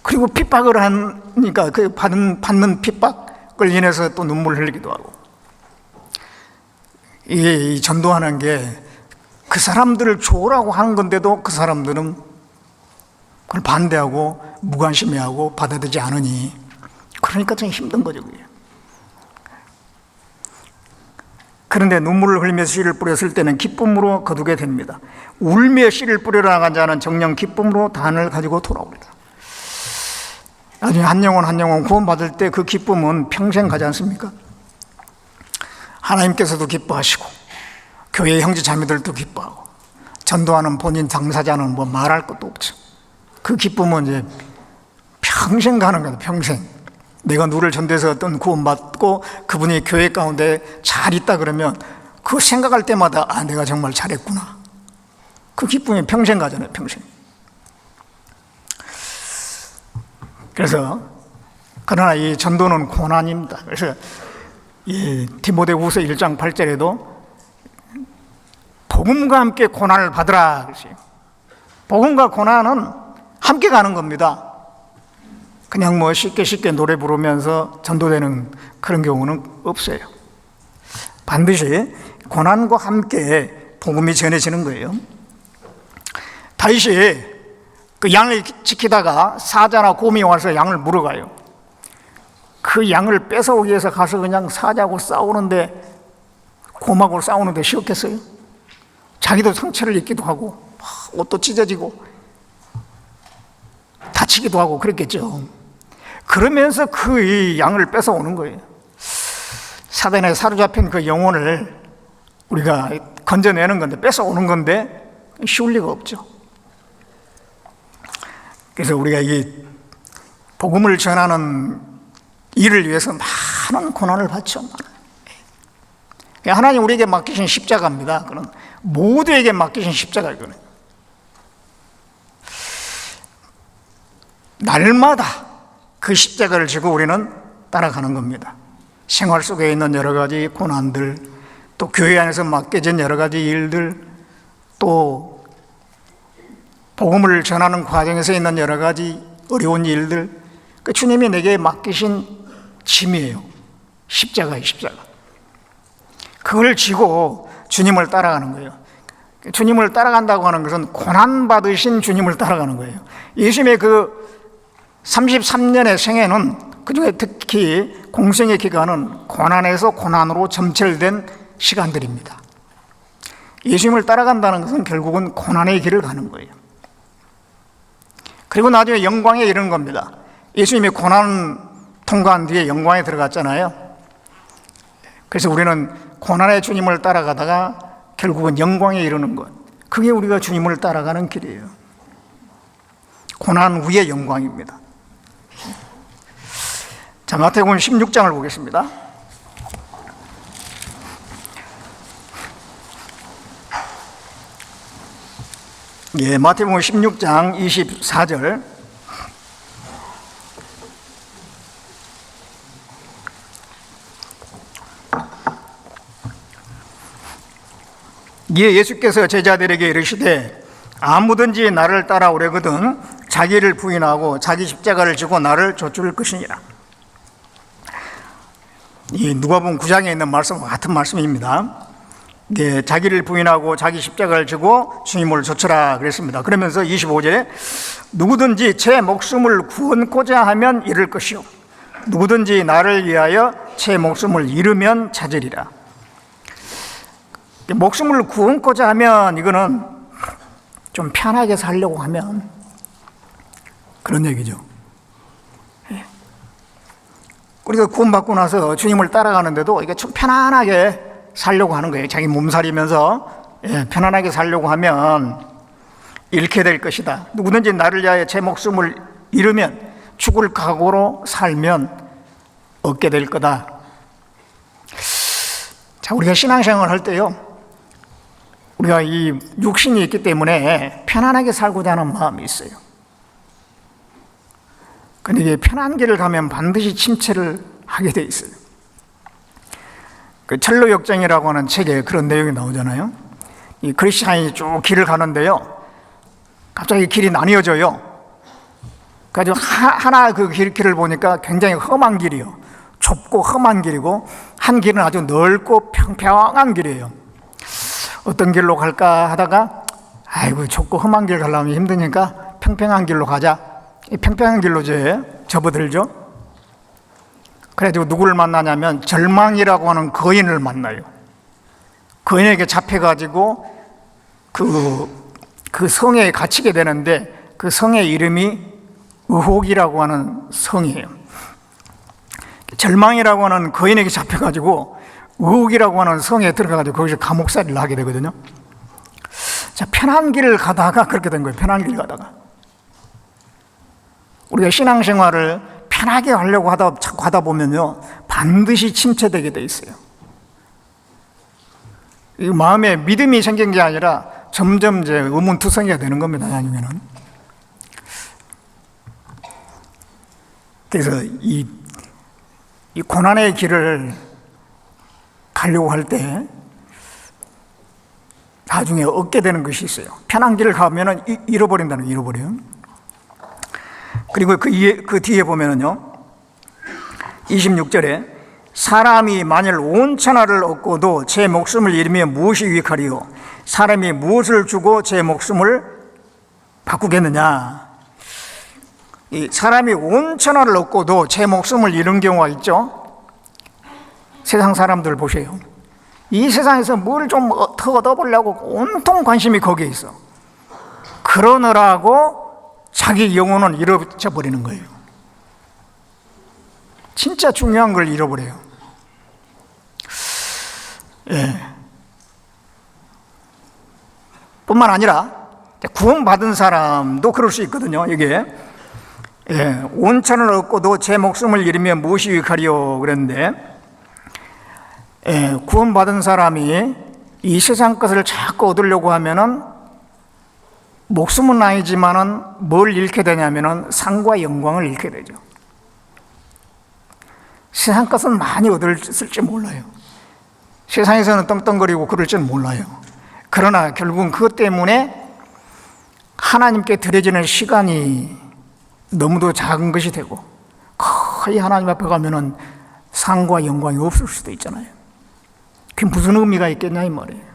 그리고 핍박을 하니까 그 받는 핍박을 인해서 또 눈물을 흘리기도 하고. 이 전도하는 게 그 사람들을 좋으라고 하는 건데도 그 사람들은 그걸 반대하고 무관심해하고 받아들이지 않으니, 그러니까 좀 힘든 거죠. 그게. 그런데 눈물을 흘리며 씨를 뿌렸을 때는 기쁨으로 거두게 됩니다. 울며 씨를 뿌리러 나간 자는 정녕 기쁨으로 단을 가지고 돌아옵니다. 나중에 한 영혼 구원받을 때 그 기쁨은 평생 가지 않습니까? 하나님께서도 기뻐하시고 교회의 형제 자매들도 기뻐하고 전도하는 본인 당사자는 뭐 말할 것도 없죠. 그 기쁨은 이제 평생 가는 거예요. 평생. 내가 누구를 전도해서 어떤 구원받고 그분이 교회 가운데 잘 있다 그러면 그거 생각할 때마다 내가 정말 잘했구나. 그 기쁨이 평생 가잖아요. 평생. 그래서 그러나 이 전도는 고난입니다. 그래서 이 디모데후서 1장 8절에도 복음과 함께 고난을 받으라 그랬어요. 복음과 고난은 함께 가는 겁니다. 그냥 뭐 쉽게 노래 부르면서 전도되는 그런 경우는 없어요. 반드시 고난과 함께 복음이 전해지는 거예요. 다윗이 그 양을 지키다가 사자나 곰이 와서 양을 물어가요. 그 양을 뺏어오기 위해서 가서 그냥 사자하고 싸우는데, 곰하고 싸우는데 쉬웠겠어요? 자기도 상처를 입기도 하고 옷도 찢어지고 다치기도 하고 그랬겠죠. 그러면서 그 양을 뺏어오는 거예요. 사단에 사로잡힌 그 영혼을 우리가 건져내는 건데, 뺏어오는 건데 쉬울 리가 없죠. 그래서 우리가 이 복음을 전하는 일을 위해서 많은 고난을 받죠. 하나님 우리에게 맡기신 십자가입니다. 그런 모두에게 맡기신 십자가이거든요. 날마다 그 십자가를 지고 우리는 따라가는 겁니다. 생활 속에 있는 여러 가지 고난들, 또 교회 안에서 맡겨진 여러 가지 일들, 또 복음을 전하는 과정에서 있는 여러 가지 어려운 일들, 그 주님이 내게 맡기신 짐이에요. 십자가예요, 십자가. 그걸 지고 주님을 따라가는 거예요. 주님을 따라간다고 하는 것은 고난받으신 주님을 따라가는 거예요. 예수님의 그 33년의 생애는, 그중에 특히 공생의 기간은 고난에서 고난으로 점철된 시간들입니다. 예수님을 따라간다는 것은 결국은 고난의 길을 가는 거예요. 그리고 나중에 영광에 이르는 겁니다. 예수님이 고난 통과한 뒤에 영광에 들어갔잖아요. 그래서 우리는 고난의 주님을 따라가다가 결국은 영광에 이르는 것, 그게 우리가 주님을 따라가는 길이에요. 고난 후의 영광입니다. 자, 마태복음 16장을 보겠습니다. 예, 마태복음 16장 24절. 이에 예수께서 제자들에게 이르시되 아무든지 나를 따라오려거든 자기를 부인하고 자기 십자가를 지고 나를 좇을 것이니라. 이 누가복음 9장에 있는 말씀과 같은 말씀입니다. 네, 자기를 부인하고 자기 십자가를 지고 주님을 좇으라 그랬습니다. 그러면서 25절에 누구든지 제 목숨을 구원코자 하면 잃을 것이요 누구든지 나를 위하여 제 목숨을 잃으면 찾으리라. 목숨을 구원코자 하면, 이거는 좀 편하게 살려고 하면 그런 얘기죠. 우리가 구원받고 나서 주님을 따라가는데도 이게 좀 편안하게 살려고 하는 거예요. 자기 몸살이면서 편안하게 살려고 하면 잃게 될 것이다. 누구든지 나를 위하여 제 목숨을 잃으면, 죽을 각오로 살면 얻게 될 거다. 자, 우리가 신앙생활을 할 때요, 우리가 이 육신이 있기 때문에 편안하게 살고자 하는 마음이 있어요. 그런데 이게 편한 길을 가면 반드시 침체를 하게 돼 있어요. 그 철로 역정이라고 하는 책에 그런 내용이 나오잖아요. 이 크리스찬이 쭉 길을 가는데요, 갑자기 길이 나뉘어져요. 그래서 하나 그 길을 보니까 굉장히 험한 길이요, 좁고 험한 길이고, 한 길은 아주 넓고 평평한 길이에요. 어떤 길로 갈까 하다가 아이고 좁고 험한 길 가려면 힘드니까 평평한 길로 가자. 이 평평한 길로 접어들죠. 그래가지고 누구를 만나냐면 절망이라고 하는 거인을 만나요. 거인에게 잡혀가지고 그 성에 갇히게 되는데, 그 성의 이름이 의혹이라고 하는 성이에요. 절망이라고 하는 거인에게 잡혀가지고 의혹이라고 하는 성에 들어가가지고 거기서 감옥살이를 하게 되거든요. 자, 편한 길을 가다가 그렇게 된 거예요. 편한 길을 가다가. 우리가 신앙생활을 편하게 하려고 자꾸 하다 보면요, 반드시 침체되게 돼 있어요. 이 마음에 믿음이 생긴 게 아니라 점점 이제 의문투성이가 되는 겁니다, 나중에는. 그래서 이 고난의 길을 가려고 할 때 나중에 얻게 되는 것이 있어요. 편한 길을 가면은 잃어버린다는 거, 잃어버려요. 그리고 그 뒤에 보면은요, 26절에 사람이 만일 온 천하를 얻고도 제 목숨을 잃으면 무엇이 유익하리요? 사람이 무엇을 주고 제 목숨을 바꾸겠느냐? 이 사람이 온 천하를 얻고도 제 목숨을 잃은 경우가 있죠. 세상 사람들 보세요. 이 세상에서 뭘 좀 더 얻어보려고 온통 관심이 거기에 있어. 그러느라고 자기 영혼은 잃어져 버리는 거예요. 진짜 중요한 걸 잃어버려요. 예. 뿐만 아니라 구원받은 사람도 그럴 수 있거든요. 이게 온천을 얻고도 제 목숨을 잃으면 무엇이 유익하리요? 그랬는데, 구원받은 사람이 이 세상 것을 자꾸 얻으려고 하면은 목숨은 아니지만은 뭘 잃게 되냐면은 상과 영광을 잃게 되죠. 세상 것은 많이 얻을지 몰라요. 세상에서는 떵떵거리고 그럴 줄 몰라요. 그러나 결국은 그것 때문에 하나님께 드려지는 시간이 너무도 작은 것이 되고, 거의 하나님 앞에 가면은 상과 영광이 없을 수도 있잖아요. 그게 무슨 의미가 있겠냐 이 말이에요.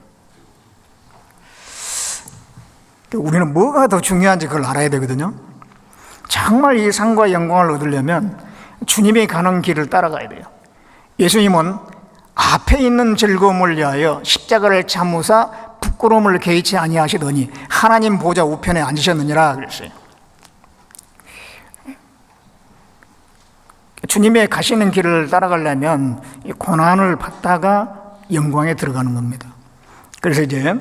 우리는 뭐가 더 중요한지 그걸 알아야 되거든요. 정말 이 상과 영광을 얻으려면 주님이 가는 길을 따라가야 돼요. 예수님은 앞에 있는 즐거움을 위하여 십자가를 참으사 부끄러움을 개의치 아니하시더니 하나님 보좌 우편에 앉으셨느니라 그랬어요. 주님의 가시는 길을 따라가려면 이 고난을 받다가 영광에 들어가는 겁니다. 그래서 이제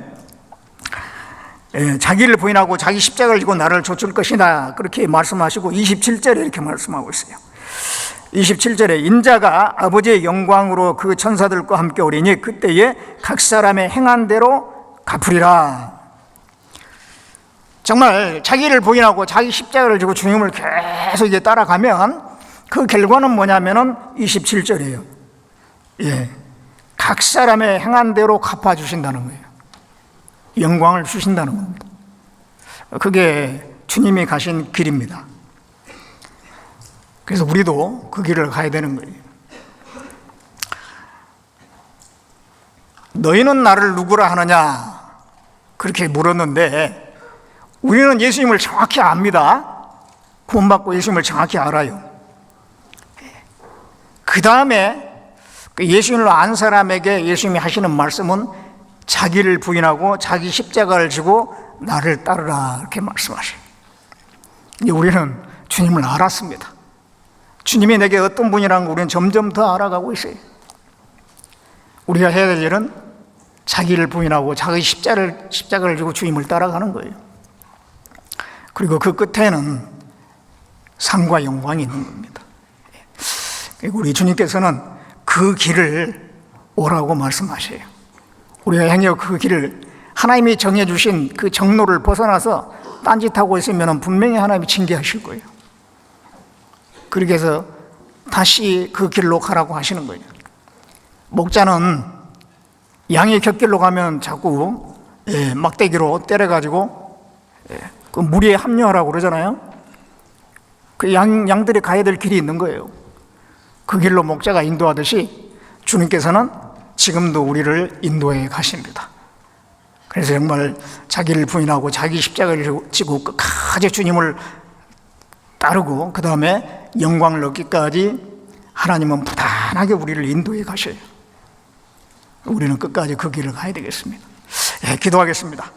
자기를 부인하고 자기 십자가를 지고 나를 좇을 것이다 그렇게 말씀하시고 27절에 이렇게 말씀하고 있어요. 27절에 인자가 아버지의 영광으로 그 천사들과 함께 오리니 그때에 각 사람의 행한 대로 갚으리라. 정말 자기를 부인하고 자기 십자가를 지고 주님을 계속 이제 따라가면 그 결과는 뭐냐면은 27절이에요. 각 사람의 행한 대로 갚아주신다는 거예요. 영광을 주신다는 겁니다. 그게 주님이 가신 길입니다. 그래서 우리도 그 길을 가야 되는 거예요. 너희는 나를 누구라 하느냐? 그렇게 물었는데 우리는 예수님을 정확히 압니다. 구원받고 예수님을 정확히 알아요. 그 다음에 예수님을 안 사람에게 예수님이 하시는 말씀은 자기를 부인하고 자기 십자가를 지고 나를 따르라 이렇게 말씀하셔요. 우리는 주님을 알았습니다. 주님이 내게 어떤 분이라는 걸 우리는 점점 더 알아가고 있어요. 우리가 해야 될 일은 자기를 부인하고 자기 십자가를 지고 주님을 따라가는 거예요. 그리고 그 끝에는 상과 영광이 있는 겁니다. 우리 주님께서는 그 길을 오라고 말씀하셔요. 우리가 행여 그 길을 하나님이 정해주신 그 정로를 벗어나서 딴짓하고 있으면 분명히 하나님이 징계하실 거예요. 그렇게 해서 다시 그 길로 가라고 하시는 거예요. 목자는 양의 곁길로 가면 자꾸 막대기로 때려가지고 그 무리에 합류하라고 그러잖아요. 그 양들이 가야 될 길이 있는 거예요. 그 길로 목자가 인도하듯이 주님께서는 지금도 우리를 인도해 가십니다. 그래서 정말 자기를 부인하고 자기 십자가를 지고 끝까지 주님을 따르고 그 다음에 영광을 얻기까지 하나님은 부단하게 우리를 인도해 가셔요. 우리는 끝까지 그 길을 가야 되겠습니다. 기도하겠습니다.